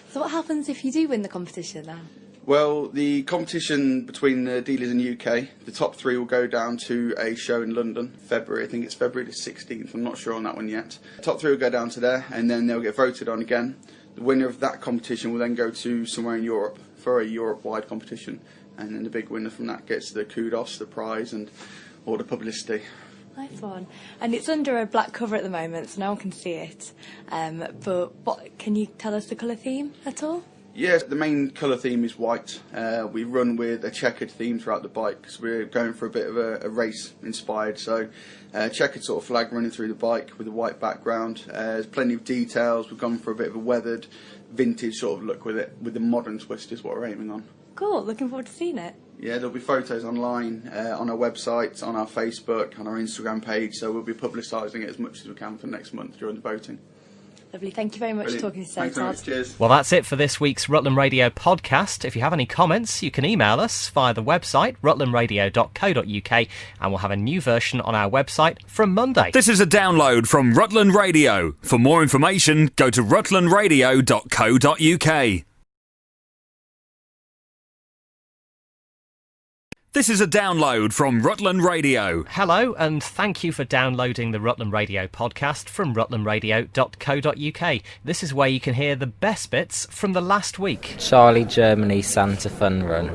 So what happens if you do win the competition now? Well, the competition between the dealers in the UK, the top 3 will go down to a show in London, February. I think it's February the 16th. I'm not sure on that one yet. The top 3 will go down to there, and then they'll get voted on again. The winner of that competition will then go to somewhere in Europe for a Europe-wide competition, and then the big winner from that gets the kudos, the prize, and all the publicity. Nice one. And it's under a black cover at the moment, so no one can see it. But can you tell us the colour theme at all? Yes, the main colour theme is white. We run with a checkered theme throughout the bike because we're going for a bit of a race inspired. So checkered sort of flag running through the bike with a white background. There's plenty of details. We've gone for a bit of a weathered, vintage sort of look with it, with the modern twist is what we're aiming on. Cool, looking forward to seeing it. Yeah, there'll be photos online, on our website, on our Facebook, on our Instagram page, so we'll be publicising it as much as we can for next month during the voting. Lovely, thank you very much for talking to us today, Todd. Cheers. Well, that's it for this week's Rutland Radio podcast. If you have any comments, you can email us via the website, rutlandradio.co.uk, and we'll have a new version on our website from Monday. This is a download from Rutland Radio. For more information, go to rutlandradio.co.uk. This is a download from Rutland Radio. Hello, and thank you for downloading the Rutland Radio podcast from rutlandradio.co.uk. This is where you can hear the best bits from the last week. Charlie Germany Santa Fun Run.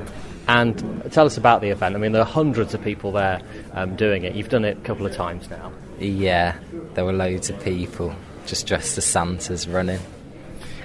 And tell us about the event. There are hundreds of people there doing it. You've done it a couple of times now. Yeah, there were loads of people just dressed as Santas running.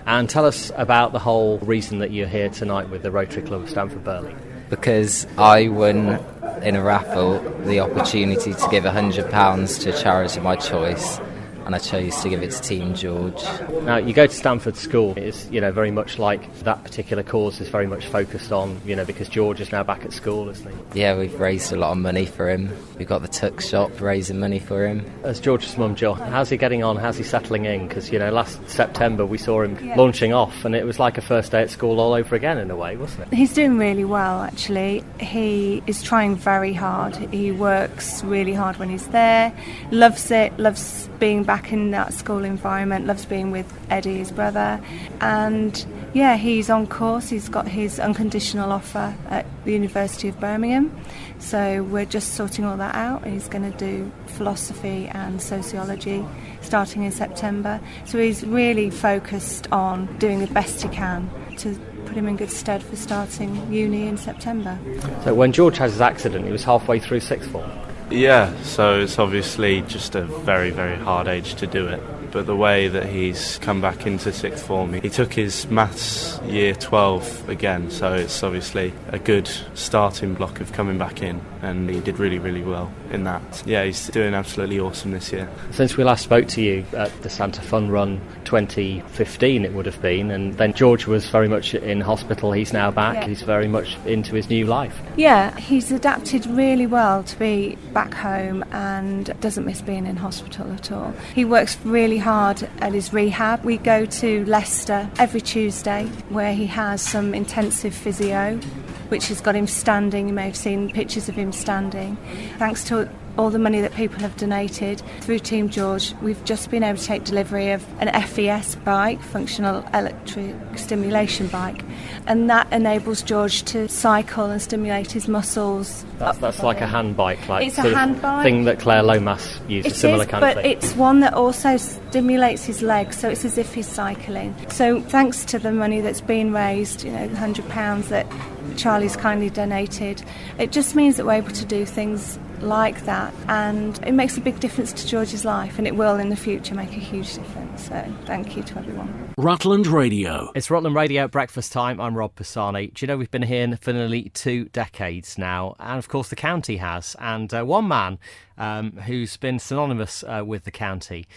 And tell us about the whole reason that you're here tonight with the Rotary Club of Stamford Burley. Because I won in a raffle the opportunity to give £100 to a charity of my choice, and I chose to give it to Team George. Now, you go to Stamford School. It's, very much like that particular cause is very much focused on, because George is now back at school, isn't he? Yeah, we've raised a lot of money for him. We've got the tuck shop raising money for him. As George's mum, Jo, how's he getting on? How's he settling in? Because, last September we saw him launching off, and it was like a first day at school all over again in a way, wasn't it? He's doing really well, actually. He is trying very hard. He works really hard when he's there, loves it, loves being back in that school environment, loves being with Eddie, his brother, and he's on course. He's got his unconditional offer at the University of Birmingham, so we're just sorting all that out. He's going to do philosophy and sociology starting in September, so he's really focused on doing the best he can to put him in good stead for starting uni in September. So when George has his accident, he was halfway through sixth form. Yeah, so it's obviously just a very, very hard age to do it. but the way that he's come back into sixth form, he took his maths year 12 again, so it's obviously a good starting block of coming back in, and he did really, really well in that. Yeah, he's doing absolutely awesome this year. Since we last spoke to you at the Santa Fun Run 2015 it would have been, and then George was very much in hospital. He's now back. Yeah. He's very much into his new life. Yeah, he's adapted really well to be back home and doesn't miss being in hospital at all. He works really hard at his rehab. We go to Leicester every Tuesday where he has some intensive physio, which has got him standing. You may have seen pictures of him standing. Thanks to all the money that people have donated through Team George, we've just been able to take delivery of an FES bike, functional electric stimulation bike, and that enables George to cycle and stimulate his muscles. That's like a hand bike, like it's a hand bike thing that Claire Lomas uses, similar kind of thing. But it's one that also stimulates his legs, so it's as if he's cycling. So thanks to the money that's been raised, the £100 that Charlie's kindly donated, it just means that we're able to do things like that, and it makes a big difference to George's life, and it will in the future make a huge difference. So thank you to everyone. Rutland Radio. It's Rutland Radio breakfast time. I'm Rob Pisani. Do you know we've been here for nearly 2 decades now, and of course the county has, and one man who's been synonymous with the county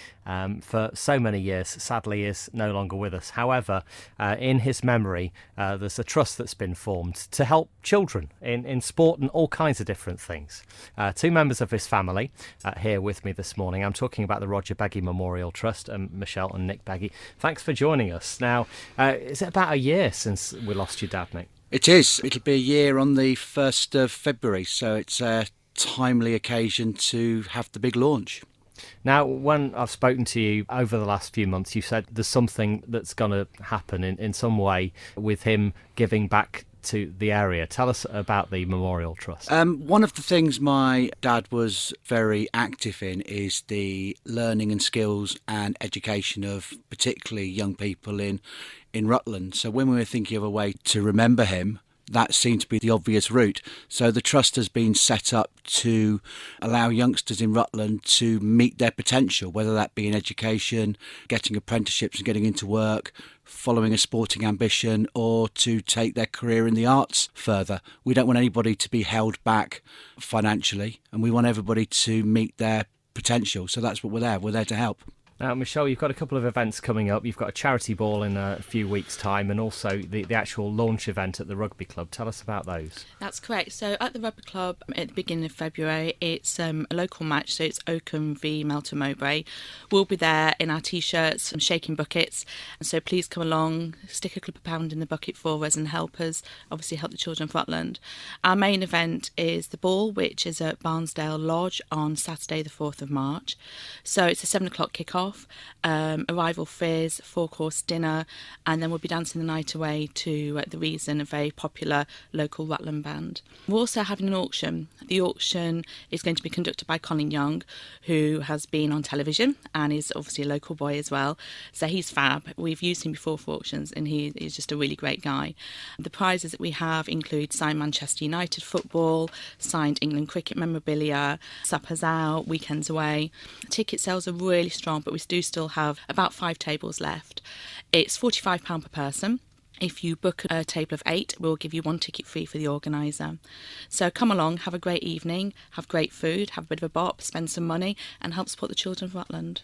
for so many years, sadly is no longer with us. However, in his memory, there's a trust that's been formed to help children in sport and all kinds of different things. 2 members of his family here with me this morning. I'm talking about the Roger Beggy Memorial Trust, Michelle and Nick Beggy. Thanks for joining us. Now, is it about a year since we lost your dad, Nick? It is. It'll be a year on the 1st of February, so it's a timely occasion to have the big launch. Now, when I've spoken to you over the last few months, you said there's something that's going to happen in some way with him giving back to the area. Tell us about the Memorial Trust. One of the things my dad was very active in is the learning and skills and education of particularly young people in Rutland. So when we were thinking of a way to remember him, that seemed to be the obvious route. So the trust has been set up to allow youngsters in Rutland to meet their potential, whether that be in education, getting apprenticeships and getting into work, following a sporting ambition, or to take their career in the arts further. We don't want anybody to be held back financially, and we want everybody to meet their potential. So that's what we're there. We're there to help. Now, Michelle, you've got a couple of events coming up. You've got a charity ball in a few weeks' time, and also the actual launch event at the rugby club. Tell us about those. That's correct. So at the rugby club at the beginning of February, it's a local match, so it's Oakham v Melton Mowbray. We'll be there in our T-shirts and shaking buckets, and so please come along, stick a clip of £1 in the bucket for us and help us, obviously help the children of Rutland. Our main event is the ball, which is at Barnsdale Lodge on Saturday the 4th of March. So it's a 7 o'clock kick-off. Arrival fizz, 4-course dinner, and then we'll be dancing the night away to The Reason, a very popular local Rutland band. We're also having an auction. The auction is going to be conducted by Colin Young, who has been on television and is obviously a local boy as well. So he's fab. We've used him before for auctions, and he is just a really great guy. The prizes that we have include signed Manchester United football, signed England cricket memorabilia, suppers out, weekends away. Ticket sales are really strong, but we do still have about 5 tables left. It's £45 per person. If you book a table of 8, we'll give you 1 ticket free for the organiser. So come along, have a great evening, have great food, have a bit of a bop, spend some money, and help support the children of Rutland.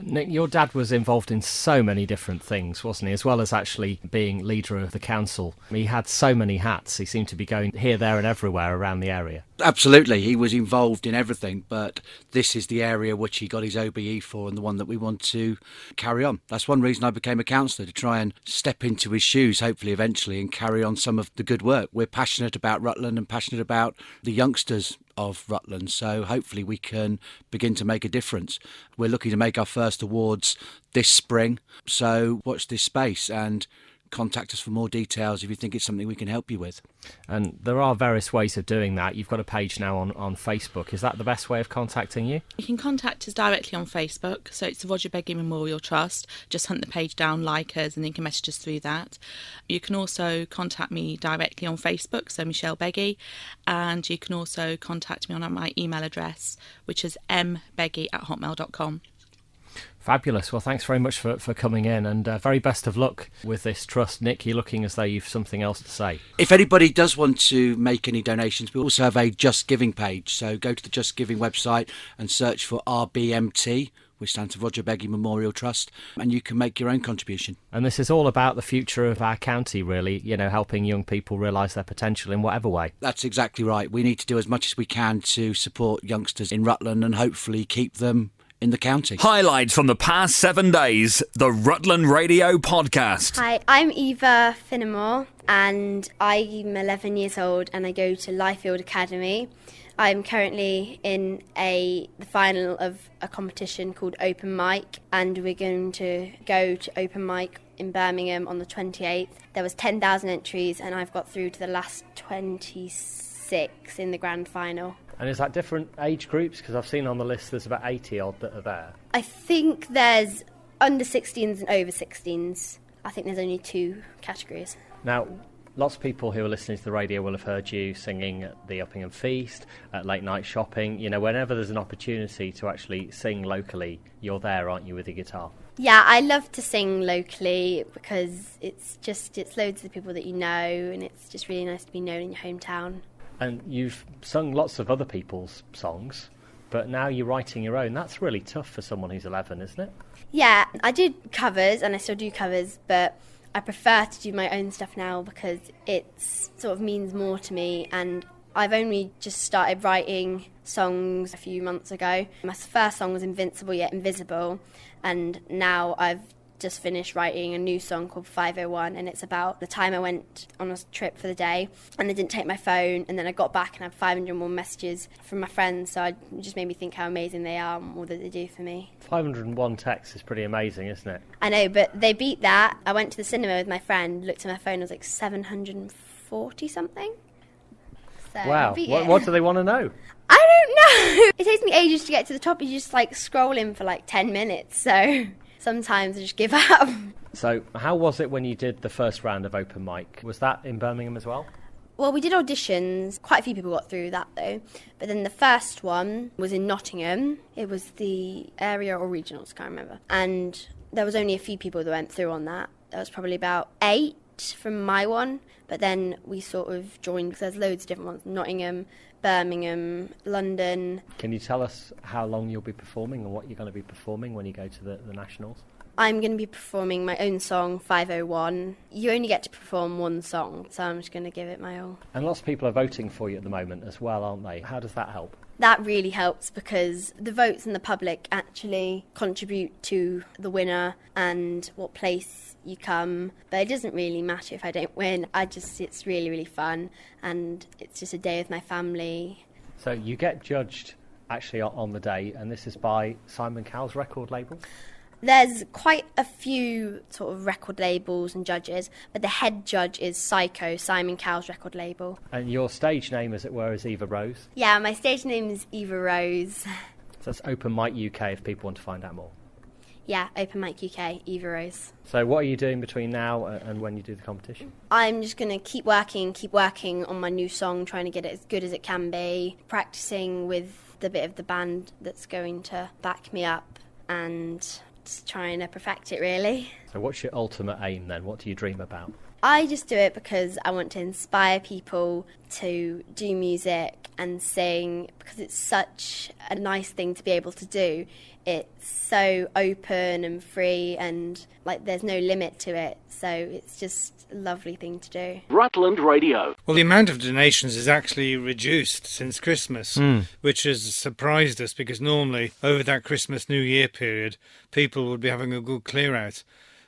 Nick, your dad was involved in so many different things, wasn't he? As well as actually being leader of the council. He had so many hats. He seemed to be going here, there and everywhere around the area. Absolutely. He was involved in everything, but this is the area which he got his OBE for and the one that we want to carry on. That's one reason I became a councillor, to try and step into his shoes, hopefully eventually, and carry on some of the good work. We're passionate about Rutland and passionate about the youngsters of Rutland, so hopefully we can begin to make a difference. We're looking to make our first awards this spring, so watch this space and contact us for more details if you think it's something we can help you with. And there are various ways of doing that. You've got a page now on Facebook. Is that the best way of contacting you? You can contact us directly on Facebook, so it's the Roger Beggy Memorial Trust. Just hunt the page down, like us, and then you can message us through that. You can also contact me directly on Facebook, so Michelle Beggy, and you can also contact me on my email address, which is mbeggy@hotmail.com. Fabulous. Well, thanks very much for coming in, and very best of luck with this trust. Nick, you're looking as though you've something else to say. If anybody does want to make any donations, we also have a Just Giving page. So go to the Just Giving website and search for RBMT, which stands for Roger Beggy Memorial Trust, and you can make your own contribution. And this is all about the future of our county, really, helping young people realise their potential in whatever way. That's exactly right. We need to do as much as we can to support youngsters in Rutland and hopefully keep them in the county. Highlights from the past 7 days, the Rutland Radio Podcast. Hi, I'm Eva Finnemore and I'm 11 years old and I go to Lyfield Academy. I'm currently in the final of a competition called Open Mic, and we're going to go to Open Mic in Birmingham on the 28th. There was 10,000 entries and I've got through to the last 26 in the grand final. And is that different age groups? Because I've seen on the list there's about 80 odd that are there. I think there's under 16s and over 16s. I think there's only 2 categories. Now, lots of people who are listening to the radio will have heard you singing at the Uppingham Feast, at late night shopping. Whenever there's an opportunity to actually sing locally, you're there, aren't you, with your guitar? Yeah, I love to sing locally because it's loads of the people that you know, and it's just really nice to be known in your hometown. And you've sung lots of other people's songs, but now you're writing your own. That's really tough for someone who's 11, isn't it? Yeah, I did covers, and I still do covers, but I prefer to do my own stuff now because it sort of means more to me, and I've only just started writing songs a few months ago. My first song was Invincible Yet Invisible, and now I've just finished writing a new song called 501, and it's about the time I went on a trip for the day and I didn't take my phone, and then I got back and had 500 more messages from my friends, so it just made me think how amazing they are and all that they do for me. 501 texts is pretty amazing, isn't it? I know, but they beat that. I went to the cinema with my friend, looked at my phone, it was like 740 something. So wow, what do they want to know? I don't know. It takes me ages to get to the top. You just scrolling for 10 minutes, so sometimes I just give up. So how was it when you did the first round of Open Mic? Was that in Birmingham as well? Well, we did auditions. Quite a few people got through that, though. But then the first one was in Nottingham. It was the area or regionals, can't remember. And there was only a few people that went through on that. There was probably about 8 from my one. But then we sort of joined, because there's loads of different ones. Nottingham, Birmingham, London. Can you tell us how long you'll be performing and what you're going to be performing when you go to the Nationals? I'm going to be performing my own song, 501. You only get to perform one song, so I'm just going to give it my all. And lots of people are voting for you at the moment as well, aren't they? How does that help? That really helps because the votes in the public actually contribute to the winner and what place you come. But it doesn't really matter if I don't win. It's really, really fun, and it's just a day with my family. So you get judged actually on the day, and this is by Simon Cowell's record label? There's quite a few sort of record labels and judges, but the head judge is Psycho, Simon Cowell's record label. And your stage name, as it were, is Eva Rose? Yeah, my stage name is Eva Rose. So that's Open Mic UK if people want to find out more. Yeah, Open Mic UK, Eva Rose. So what are you doing between now and when you do the competition? I'm just going to keep working on my new song, trying to get it as good as it can be, practising with the bit of the band that's going to back me up, and just trying to perfect it, really. So what's your ultimate aim then? What do you dream about? I just do it because I want to inspire people to do music and sing, because it's such a nice thing to be able to do. It's so open and free, and there's no limit to it, so it's just a lovely thing to do. Rutland Radio. Well, the amount of donations is actually reduced since Christmas, which has surprised us, because normally over that Christmas New Year period people would be having a good clear out.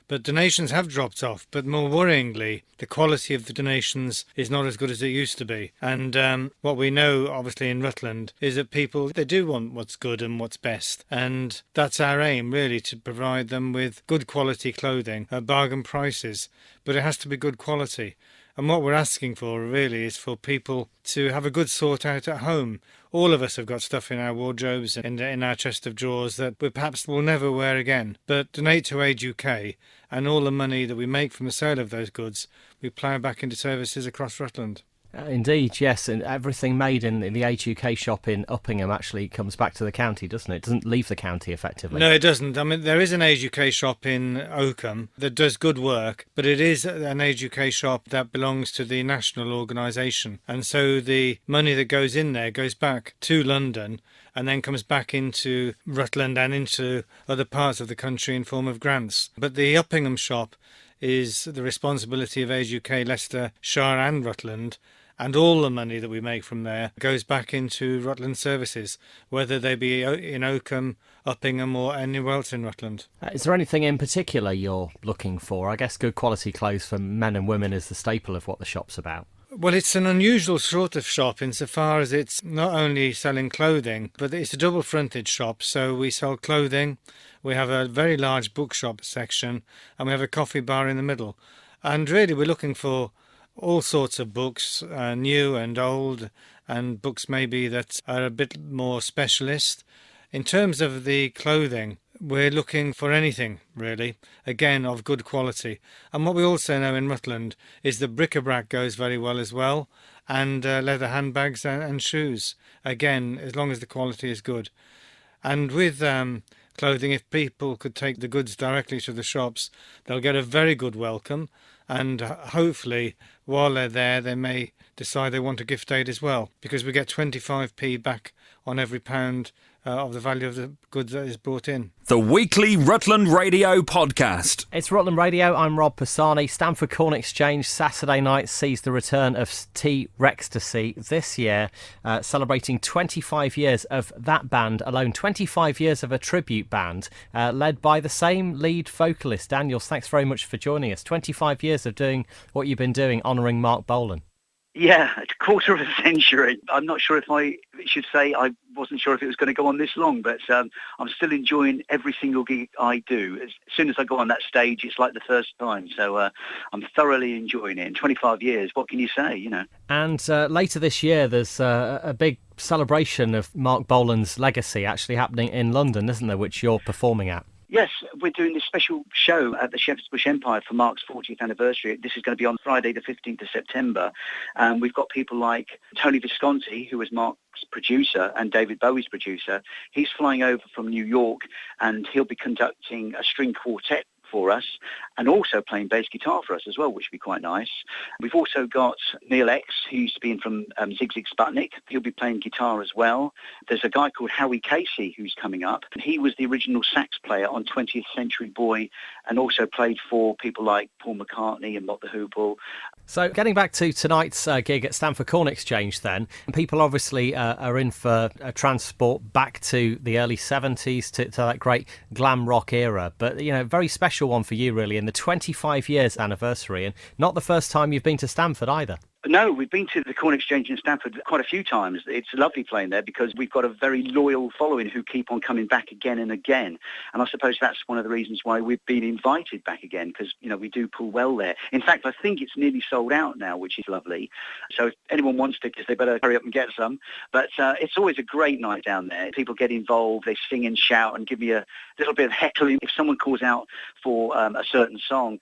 But donations have dropped off, but more worryingly, the quality of the donations is not as good as it used to be. And what we know, obviously, in Rutland is that people, they do want what's good and what's best. And that's our aim, really, to provide them with good quality clothing at bargain prices. But it has to be good quality. And what we're asking for, really, is for people to have a good sort out at home. All of us have got stuff in our wardrobes and in our chest of drawers that we perhaps will never wear again. But donate to Age UK, and all the money that we make from the sale of those goods, we plough back into services across Rutland. Indeed, yes, and everything made in the Age UK shop in Uppingham actually comes back to the county, doesn't it? It doesn't leave the county effectively. No, it doesn't. I mean, there is an Age UK shop in Oakham that does good work, but it is an Age UK shop that belongs to the national organisation. And so the money that goes in there goes back to London and then comes back into Rutland and into other parts of the country in form of grants. But the Uppingham shop is the responsibility of Age UK, Leicestershire and Rutland, and all the money that we make from there goes back into Rutland services, whether they be in Oakham, Uppingham or anywhere else in Rutland. Is there anything in particular you're looking for? I guess good quality clothes for men and women is the staple of what the shop's about. Well, it's an unusual sort of shop insofar as it's not only selling clothing, but it's a double-fronted shop. So we sell clothing, we have a very large bookshop section, and we have a coffee bar in the middle. And really we're looking for all sorts of books, new and old, and books maybe that are a bit more specialist. In terms of the clothing, we're looking for anything, really, again, of good quality. And what we also know in Rutland is that bric-a-brac goes very well as well, and leather handbags and shoes, again, as long as the quality is good. And with clothing, if people could take the goods directly to the shops, they'll get a very good welcome, and hopefully while they're there they may decide they want a gift aid as well, because we get 25p back on every pound of the value of the goods that is brought in. The weekly Rutland Radio podcast. It's Rutland Radio. I'm Rob Pisani. Stamford Corn Exchange Saturday night sees the return of T-Rextasy this year, celebrating 25 years of that band alone. 25 years of a tribute band led by the same lead vocalist. Daniels, thanks very much for joining us. 25 years of doing what you've been doing, honouring Mark Bolan. Yeah, a quarter of a century. I'm not sure if I should say I wasn't sure if it was going to go on this long, but I'm still enjoying every single gig I do. As soon as I go on that stage, it's like the first time. So I'm thoroughly enjoying it. In 25 years, what can you say, you know? And later this year, there's a big celebration of Mark Bolan's legacy actually happening in London, isn't there, which you're performing at? Yes, we're doing this special show at the Shepherd's Bush Empire for Mark's 40th anniversary. This is going to be on Friday the 15th of September. We've got people like Tony Visconti, who was Mark's producer and David Bowie's producer. He's flying over from New York and he'll be conducting a string quartet for us and also playing bass guitar for us as well, which would be quite nice. We've also got Neil X, who used to be in from Zig Zig Sputnik. He'll be playing guitar as well. There's a guy called Howie Casey who's coming up. He was the original sax player on 20th Century Boy and also played for people like Paul McCartney and Mott the Hoople. So getting back to tonight's gig at Stamford Corn Exchange then, people obviously are in for a transport back to the early 70s, to that great glam rock era. But, you know, very special one for you really in the 25 years anniversary, and not the first time you've been to Stamford either. No, we've been to the Corn Exchange in Stamford quite a few times. It's lovely playing there because we've got a very loyal following who keep on coming back again and again. And I suppose that's one of the reasons why we've been invited back again, because, you know, we do pull well there. In fact, I think it's nearly sold out now, which is lovely. So if anyone wants tickets, they better hurry up and get some. But it's always a great night down there. People get involved, they sing and shout and give me a little bit of heckling. If someone calls out for a certain song,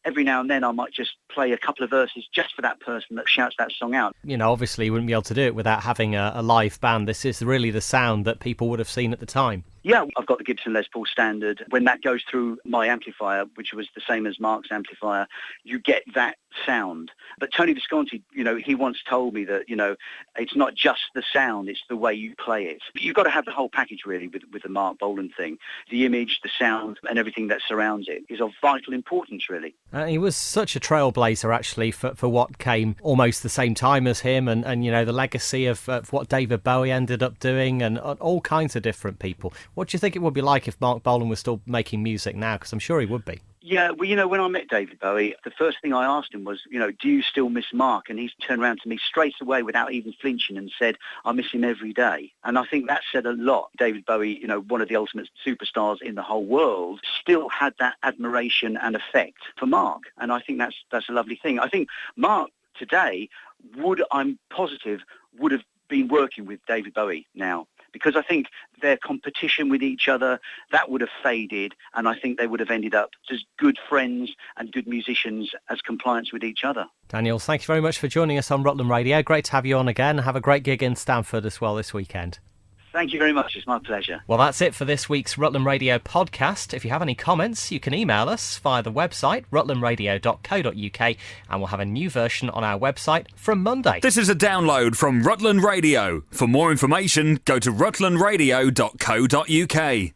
every now and then I might just play a couple of verses just for that person that shouts that song out. You know, obviously you wouldn't be able to do it without having a live band. This is really the sound that people would have seen at the time. Yeah, I've got the Gibson Les Paul Standard. When that goes through my amplifier, which was the same as Mark's amplifier, you get that sound. But Tony Visconti, you know, he once told me that, you know, it's not just the sound, it's the way you play it. You've got to have the whole package, really, with the Mark Bolan thing. The image, the sound, and everything that surrounds it is of vital importance, really. He was such a trailblazer, actually, for what came almost the same time as him, and you know, the legacy of what David Bowie ended up doing, and all kinds of different people. What do you think it would be like if Mark Bolan was still making music now? Because I'm sure he would be. Yeah, well, you know, when I met David Bowie, the first thing I asked him was, you know, do you still miss Mark? And he turned around to me straight away without even flinching and said, I miss him every day. And I think that said a lot. David Bowie, you know, one of the ultimate superstars in the whole world, still had that admiration and affect for Mark. And I think that's a lovely thing. I think Mark today I'm positive, would have been working with David Bowie now, because I think their competition with each other, that would have faded, and I think they would have ended up as good friends and good musicians as compliance with each other. Daniel, thank you very much for joining us on Rutland Radio. Great to have you on again. Have a great gig in Stamford as well this weekend. Thank you very much. It's my pleasure. Well, that's it for this week's Rutland Radio podcast. If you have any comments, you can email us via the website, rutlandradio.co.uk, and we'll have a new version on our website from Monday. This is a download from Rutland Radio. For more information, go to rutlandradio.co.uk.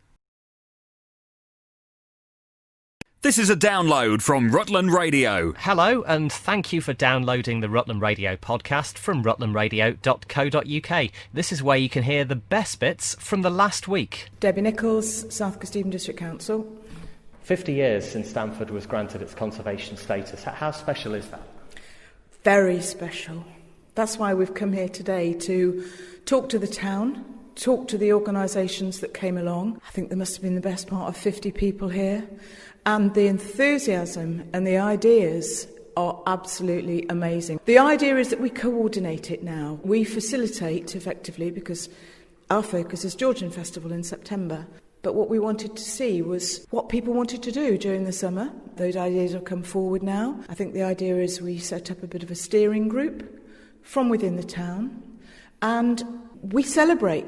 This is a download from Rutland Radio. Hello, and thank you for downloading the Rutland Radio podcast from rutlandradio.co.uk. This is where you can hear the best bits from the last week. Debbie Nichols, South Coast Evening District Council. 50 years since Stamford was granted its conservation status. How special is that? Very special. That's why we've come here today to talk to the town, talk to the organisations that came along. I think there must have been the best part of 50 people here. And the enthusiasm and the ideas are absolutely amazing. The idea is that we coordinate it now. We facilitate effectively because our focus is Georgian Festival in September. But what we wanted to see was what people wanted to do during the summer. Those ideas have come forward now. I think the idea is we set up a bit of a steering group from within the town and we celebrate.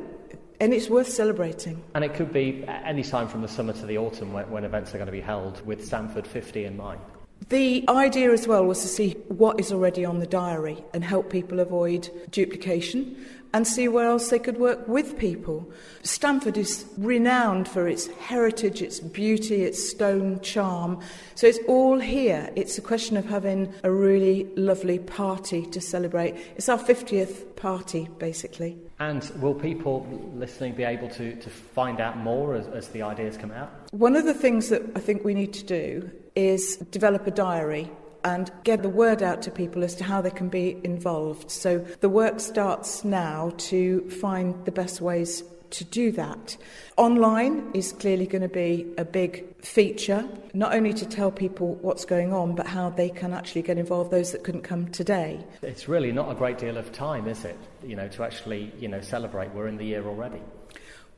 And it's worth celebrating. And it could be any time from the summer to the autumn when events are going to be held with Stamford 50 in mind. The idea as well was to see what is already on the diary and help people avoid duplication and see where else they could work with people. Stamford is renowned for its heritage, its beauty, its stone charm. So it's all here. It's a question of having a really lovely party to celebrate. It's our 50th party, basically. And will people listening be able to find out more as the ideas come out? One of the things that I think we need to do is develop a diary and get the word out to people as to how they can be involved. So the work starts now to find the best ways to do that. Online is clearly going to be a big feature, not only to tell people what's going on, but how they can actually get involved, those that couldn't come today. It's really not a great deal of time, is it, to actually, celebrate? We're in the year already.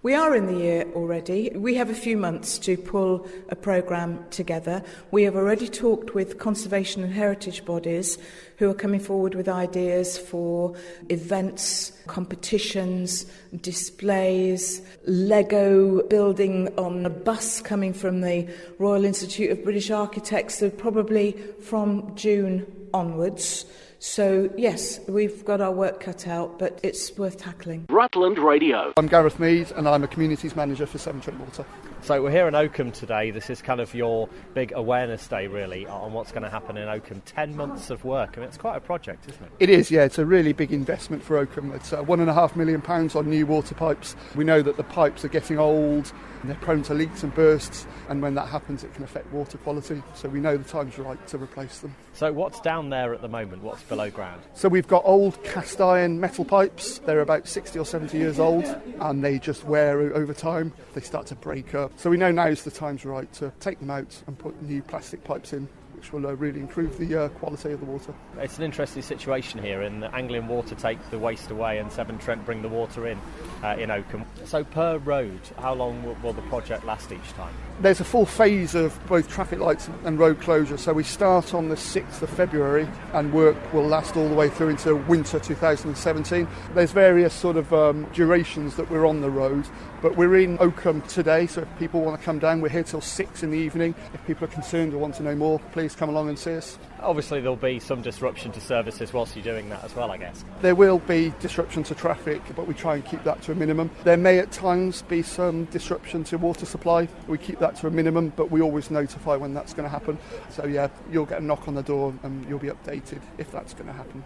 We are in the year already. We have a few months to pull a programme together. We have already talked with conservation and heritage bodies who are coming forward with ideas for events, competitions, displays, Lego building on a bus coming from the Royal Institute of British Architects, so probably from June onwards. So, yes, we've got our work cut out, but it's worth tackling. Rutland Radio. I'm Gareth Mead and I'm a Communities Manager for Severn Trent Water. So we're here in Oakham today. This is kind of your big awareness day, really, on what's going to happen in Oakham. 10 months of work. I mean, it's quite a project, isn't it? It is, yeah. It's a really big investment for Oakham. It's £1.5 million on new water pipes. We know that the pipes are getting old, and they're prone to leaks and bursts, and when that happens, it can affect water quality. So we know the time's right to replace them. So what's down there at the moment? What's below ground? So we've got old cast iron metal pipes. They're about 60 or 70 years old, and they just wear over time. They start to break up. So we know now's the time's right to take them out and put new plastic pipes in, which will really improve the quality of the water. It's an interesting situation here in that Anglian Water take the waste away and Severn Trent bring the water in Oakham. So per road, how long will the project last each time? There's a full phase of both traffic lights and road closure. So we start on the 6th of February and work will last all the way through into winter 2017. There's various sort of durations that we're on the road, but we're in Oakham today, so if people want to come down, we're here till 6 in the evening. If people are concerned or want to know more, please come along and see us. Obviously there'll be some disruption to services whilst you're doing that as well, I guess. There will be disruption to traffic, but we try and keep that to a minimum. There may at times be some disruption to water supply. We keep that to a minimum, but we always notify when that's going to happen. So yeah, you'll get a knock on the door and you'll be updated if that's going to happen.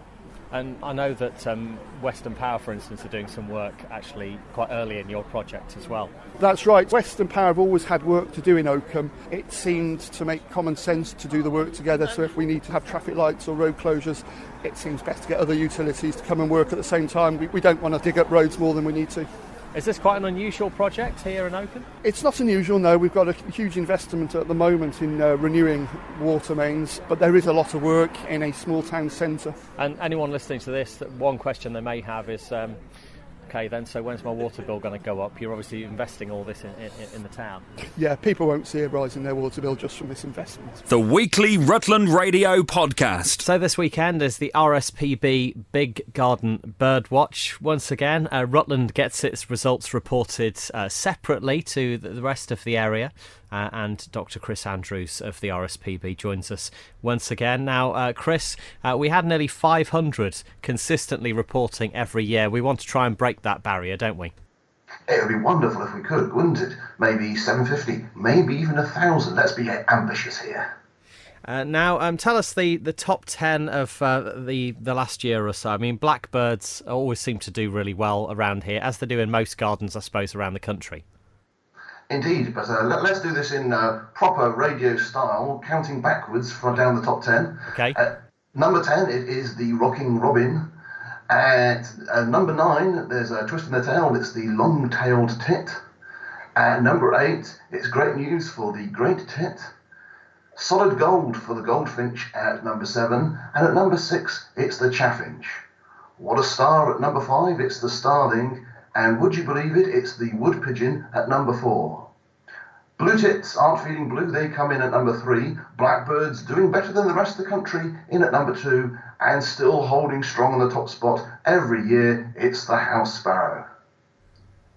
And I know that Western Power, for instance, are doing some work actually quite early in your project as well. That's right. Western Power have always had work to do in Oakham. It seemed to make common sense to do the work together, so if we need to have traffic lights or road closures, it seems best to get other utilities to come and work at the same time. We don't want to dig up roads more than we need to. Is this quite an unusual project here in Oakham? It's not unusual, no. We've got a huge investment at the moment in renewing water mains, but there is a lot of work in a small town centre. And anyone listening to this, one question they may have is, OK then, so when's my water bill going to go up? You're obviously investing all this in the town. Yeah, people won't see a rise in their water bill just from this investment. The weekly Rutland Radio podcast. So this weekend is the RSPB Big Garden Bird Watch. Once again, Rutland gets its results reported separately to the rest of the area. And Dr. Chris Andrews of the RSPB joins us once again. Now, Chris, we had nearly 500 consistently reporting every year. We want to try and break that barrier, don't we? It would be wonderful if we could, wouldn't it? Maybe 750, maybe even 1,000. Let's be ambitious here. Now, tell us the top 10 of the last year or so. I mean, blackbirds always seem to do really well around here, as they do in most gardens, I suppose, around the country. Indeed, but let's do this in proper radio style, counting backwards from down the top 10. Okay. Number 10, it is the rocking robin. At number 9, there's a twist in the tail, it's the long-tailed tit. At number 8, it's great news for the great tit. Solid gold for the goldfinch at number 7. And at number 6, it's the chaffinch. What a star at number 5, it's the starling. And would you believe it, it's the wood pigeon at number 4. Blue tits aren't feeling blue, they come in at number 3. Blackbirds doing better than the rest of the country in at number 2. And still holding strong on the top spot every year, it's the house sparrow.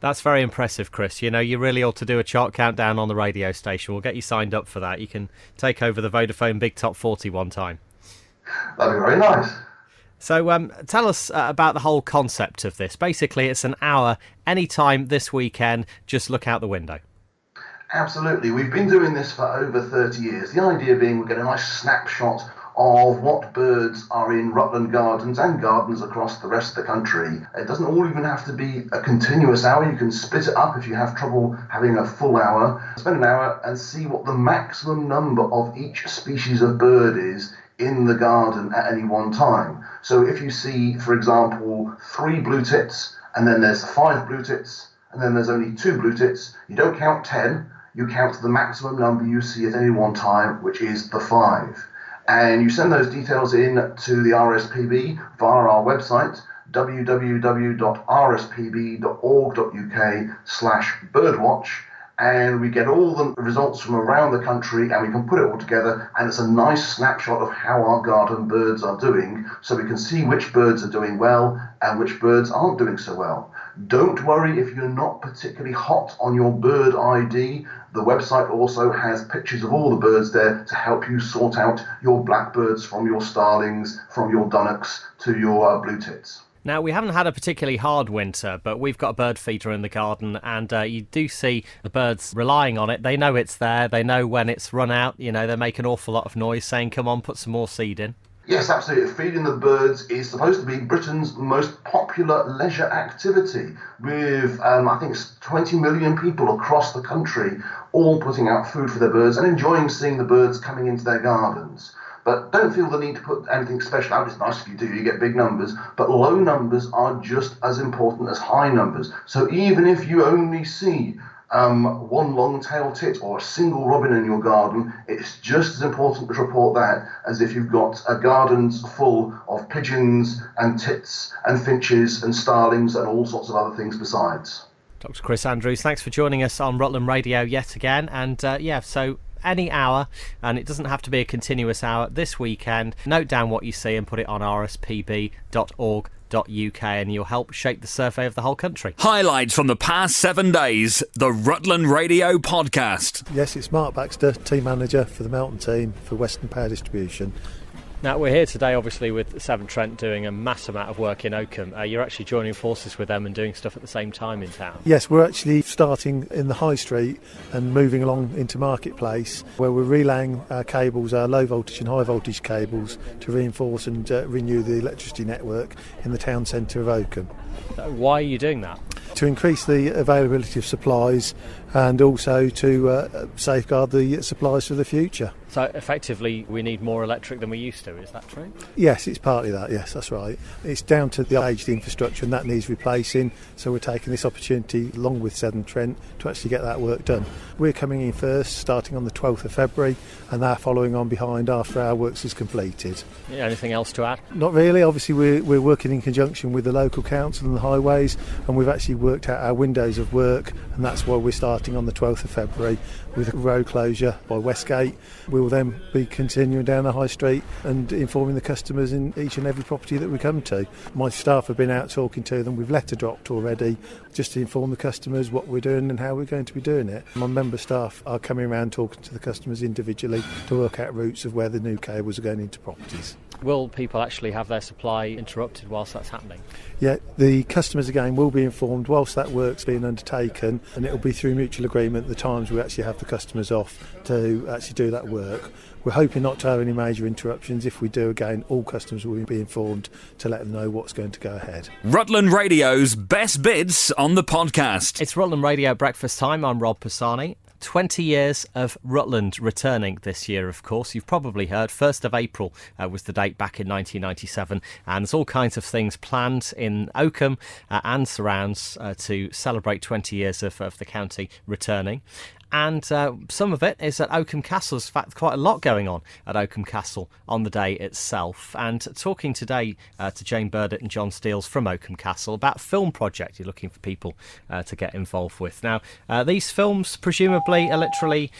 That's very impressive, Chris. You know, you really ought to do a chart countdown on the radio station. We'll get you signed up for that. You can take over the Vodafone Big Top 40 one time. That'd be very nice. So tell us about the whole concept of this. Basically, it's an hour, anytime this weekend, just look out the window. Absolutely. We've been doing this for over 30 years. The idea being we get a nice snapshot of what birds are in Rutland gardens and gardens across the rest of the country. It doesn't all even have to be a continuous hour. You can split it up if you have trouble having a full hour. Spend an hour and see what the maximum number of each species of bird is in the garden at any one time. So if you see, for example, 3 blue tits, and then there's 5 blue tits, and then there's only 2 blue tits, you don't count 10, you count the maximum number you see at any one time, which is the 5. And you send those details in to the RSPB via our website, www.rspb.org.uk/birdwatch, and we get all the results from around the country and we can put it all together, and it's a nice snapshot of how our garden birds are doing, so we can see which birds are doing well and which birds aren't doing so well. Don't worry if you're not particularly hot on your bird ID. The website also has pictures of all the birds there to help you sort out your blackbirds from your starlings, from your dunnocks to your blue tits. Now, we haven't had a particularly hard winter, but we've got a bird feeder in the garden, and you do see the birds relying on it. They know it's there. They know when it's run out. You know, they make an awful lot of noise saying, come on, put some more seed in. Yes, absolutely. Feeding the birds is supposed to be Britain's most popular leisure activity, with, I think, 20 million people across the country all putting out food for their birds and enjoying seeing the birds coming into their gardens. But don't feel the need to put anything special out. It's nice if you do, you get big numbers. But low numbers are just as important as high numbers. So even if you only see one long-tailed tit or a single robin in your garden, it's just as important to report that as if you've got gardens full of pigeons and tits and finches and starlings and all sorts of other things besides. Dr. Chris Andrews, thanks for joining us on Rutland Radio yet again. And so any hour, and it doesn't have to be a continuous hour, this weekend, note down what you see and put it on rspb.org.uk, and you'll help shape the survey of the whole country. Highlights from the past 7 days, the Rutland Radio podcast. Yes, it's Mark Baxter, team manager for the Melton team for Western Power Distribution. Now, we're here today, obviously, with Severn Trent doing a mass amount of work in Oakham. You're actually joining forces with them and doing stuff at the same time in town. Yes, we're actually starting in the High Street and moving along into Marketplace, where we're relaying our cables, our low voltage and high voltage cables, to reinforce and renew the electricity network in the town centre of Oakham. Why are you doing that? To increase the availability of supplies and also to safeguard the supplies for the future. So effectively we need more electric than we used to, is that true? Yes, it's partly that, yes, that's right. It's down to the aged infrastructure and that needs replacing, so we're taking this opportunity along with Severn Trent to actually get that work done. We're coming in first, starting on the 12th of February, and they're following on behind after our works is completed. Yeah, anything else to add? Not really. Obviously we're working in conjunction with the local council Southern Highways, and we've actually worked out our windows of work, and that's why we're starting on the 12th of February with a road closure by Westgate. We will then be continuing down the High Street and informing the customers in each and every property that we come to. My staff have been out talking to them. We've letter dropped already just to inform the customers what we're doing and how we're going to be doing it. My member staff are coming around talking to the customers individually to work out routes of where the new cables are going into properties. Will people actually have their supply interrupted whilst that's happening? Yeah, the customers again will be informed whilst that work's being undertaken, and it will be through mutual agreement the times we actually have the customers off to actually do that work. We're hoping not to have any major interruptions. If we do, again, all customers will be informed to let them know what's going to go ahead. Rutland Radio's best bits on the podcast. It's Rutland Radio breakfast time. I'm Rob Pisani. 20 years of Rutland returning this year, of course. You've probably heard 1st of April was the date back in 1997, and there's all kinds of things planned in Oakham and surrounds to celebrate 20 years of the county returning. And some of it is at Oakham Castle. There's in fact quite a lot going on at Oakham Castle on the day itself. And talking today to Jane Burdett and John Steels from Oakham Castle about a film project you're looking for people to get involved with. Now, these films presumably are literally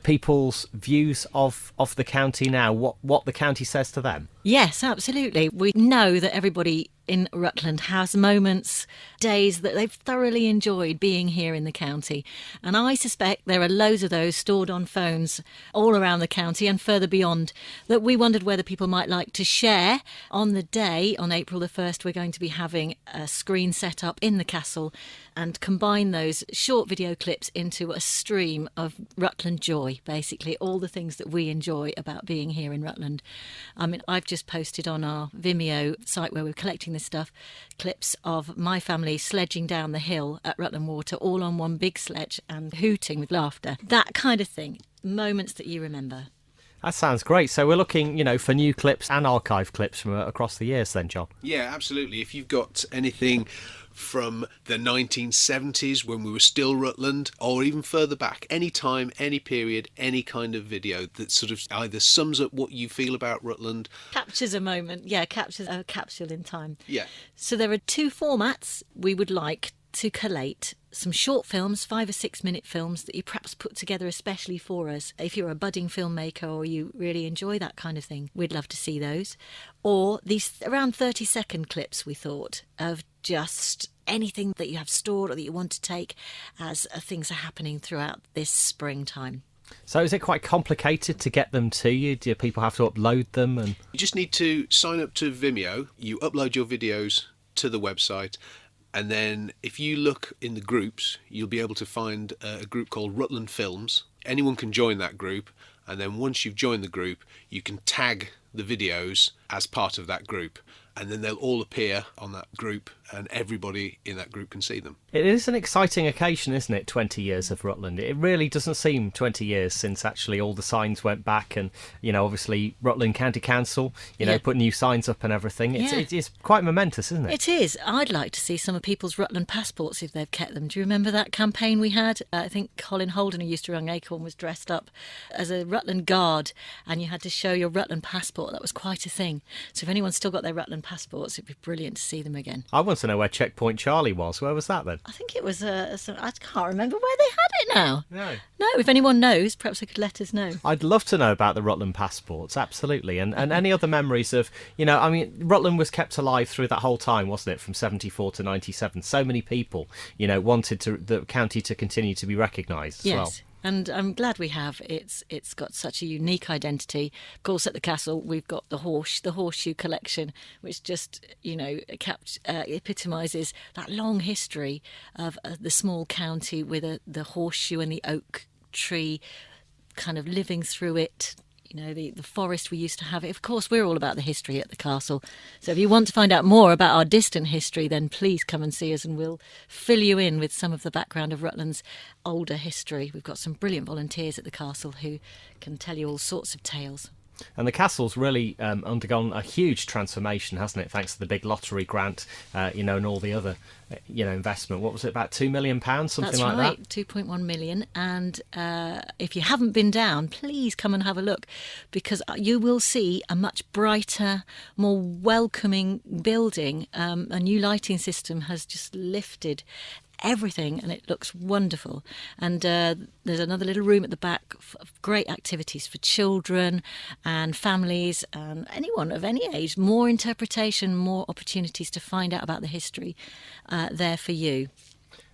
people's views of the county now, what the county says to them. Yes, absolutely. We know that everybody in Rutland has moments, days that they've thoroughly enjoyed being here in the county. And I suspect there are loads of those stored on phones all around the county and further beyond that we wondered whether people might like to share. On the day, on April the 1st, we're going to be having a screen set up in the castle and combine those short video clips into a stream of Rutland joy, basically, all the things that we enjoy about being here in Rutland. I mean, I've just posted on our Vimeo site where we're collecting this stuff, clips of my family sledging down the hill at Rutland Water, all on one big sledge and hooting with laughter. That kind of thing. Moments that you remember. That sounds great. So we're looking, for new clips and archive clips from across the years then, John. Yeah, absolutely. If you've got anything from the 1970s when we were still Rutland, or even further back, any time, any period, any kind of video that sort of either sums up what you feel about Rutland. Captures a moment, captures a capsule in time. Yeah. So there are two formats we would like to collate. Some short films, 5 or 6 minute films that you perhaps put together especially for us. If you're a budding filmmaker or you really enjoy that kind of thing, we'd love to see those. Or these around 30-second clips, we thought, of just anything that you have stored or that you want to take as things are happening throughout this springtime. So is it quite complicated to get them to you? Do people have to upload them? And you just need to sign up to Vimeo. You upload your videos to the website. And then if you look in the groups, you'll be able to find a group called Rutland Films. Anyone can join that group. And then once you've joined the group, you can tag the videos as part of that group. And then they'll all appear on that group and everybody in that group can see them. It is an exciting occasion, isn't it, 20 years of Rutland? It really doesn't seem 20 years since actually all the signs went back and, obviously Rutland County Council, put new signs up and everything. It's quite momentous, isn't it? It is. I'd like to see some of people's Rutland passports if they've kept them. Do you remember that campaign we had? I think Colin Holden, who used to run Acorn, was dressed up as a Rutland guard and you had to show your Rutland passport. That was quite a thing. So if anyone's still got their Rutland passports, it'd be brilliant to see them again. I want to know where Checkpoint Charlie was. Where was that then? I think it was I can't remember where they had it now. No, if anyone knows, perhaps they could let us know. I'd love to know about the Rutland passports, absolutely. And any other memories of, Rutland was kept alive through that whole time, wasn't it, from 74 to 97. So many people, wanted the county to continue to be recognised as well. And I'm glad we have. It's got such a unique identity. Of course, at the castle, we've got the horseshoe collection, which just, epitomises that long history of the small county with the horseshoe and the oak tree kind of living through it. The forest we used to have. Of course, we're all about the history at the castle. So if you want to find out more about our distant history, then please come and see us and we'll fill you in with some of the background of Rutland's older history. We've got some brilliant volunteers at the castle who can tell you all sorts of tales. And the castle's really undergone a huge transformation, hasn't it? Thanks to the big lottery grant, and all the other, investment. What was it, about £2 million, something That's like right, that? 2.1 million. And if you haven't been down, please come and have a look, because you will see a much brighter, more welcoming building. A new lighting system has just lifted everything, and it looks wonderful. And there's another little room at the back of great activities for children and families and anyone of any age. More interpretation, more opportunities to find out about the history there for you.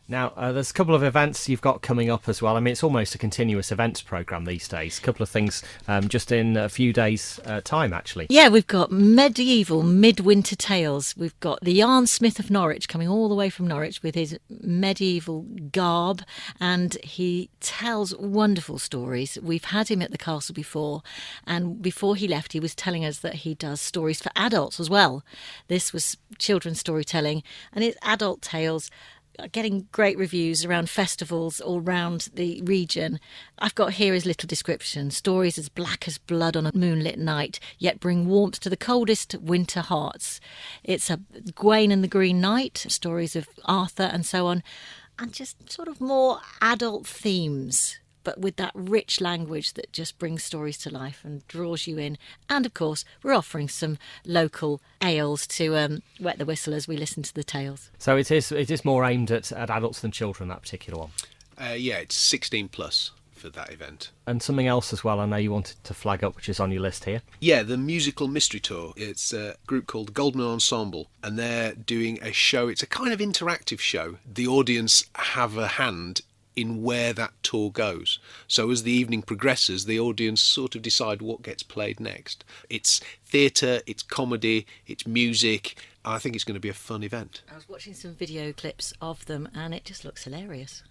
Now, there's a couple of events you've got coming up as well. I mean, it's almost a continuous events programme these days. A couple of things just in a few days' time, actually. Yeah, we've got medieval midwinter tales. We've got the yarnsmith of Norwich coming all the way from Norwich with his medieval garb, and he tells wonderful stories. We've had him at the castle before, and before he left, he was telling us that he does stories for adults as well. This was children's storytelling, and it's adult tales. Getting great reviews around festivals all around the region. I've got here his little description. Stories as black as blood on a moonlit night, yet bring warmth to the coldest winter hearts. It's a Gawain and the Green Knight, stories of Arthur and so on, and just sort of more adult themes, but with that rich language that just brings stories to life and draws you in. And, of course, we're offering some local ales to wet the whistle as we listen to the tales. So it is more aimed at adults than children, that particular one? Yeah, it's 16 plus for that event. And something else as well I know you wanted to flag up, which is on your list here. Yeah, the Musical Mystery Tour. It's a group called the Goldman Ensemble, and they're doing a show. It's a kind of interactive show. The audience have a hand in where that tour goes. So as the evening progresses, the audience sort of decide what gets played next. It's theatre, it's comedy, it's music. I think it's going to be a fun event. I was watching some video clips of them, and it just looks hilarious.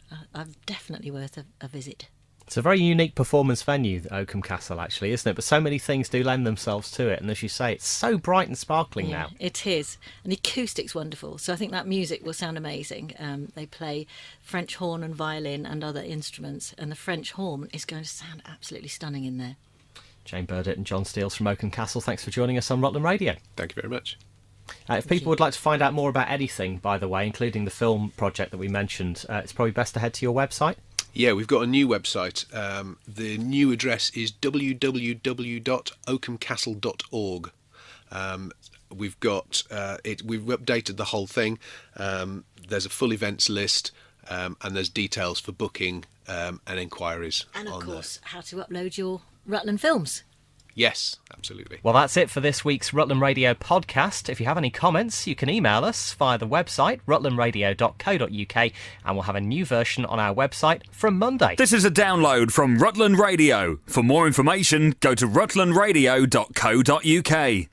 Definitely worth a visit. It's a very unique performance venue, Oakham Castle, actually, isn't it? But so many things do lend themselves to it. And as you say, it's so bright and sparkling now. It is. And the acoustic's wonderful. So I think that music will sound amazing. They play French horn and violin and other instruments. And the French horn is going to sound absolutely stunning in there. Jane Burdett and John Steels from Oakham Castle, thanks for joining us on Rutland Radio. Thank you very much. If people would like to find out more about anything, by the way, including the film project that we mentioned, it's probably best to head to your website. Yeah, we've got a new website. The new address is www.oakhamcastle.org. We've got we've updated the whole thing. There's a full events list, and there's details for booking and inquiries. And of course, how to upload your Rutland films. Yes, absolutely. Well, that's it for this week's Rutland Radio podcast. If you have any comments, you can email us via the website, rutlandradio.co.uk, and we'll have a new version on our website from Monday. This is a download from Rutland Radio. For more information, go to rutlandradio.co.uk.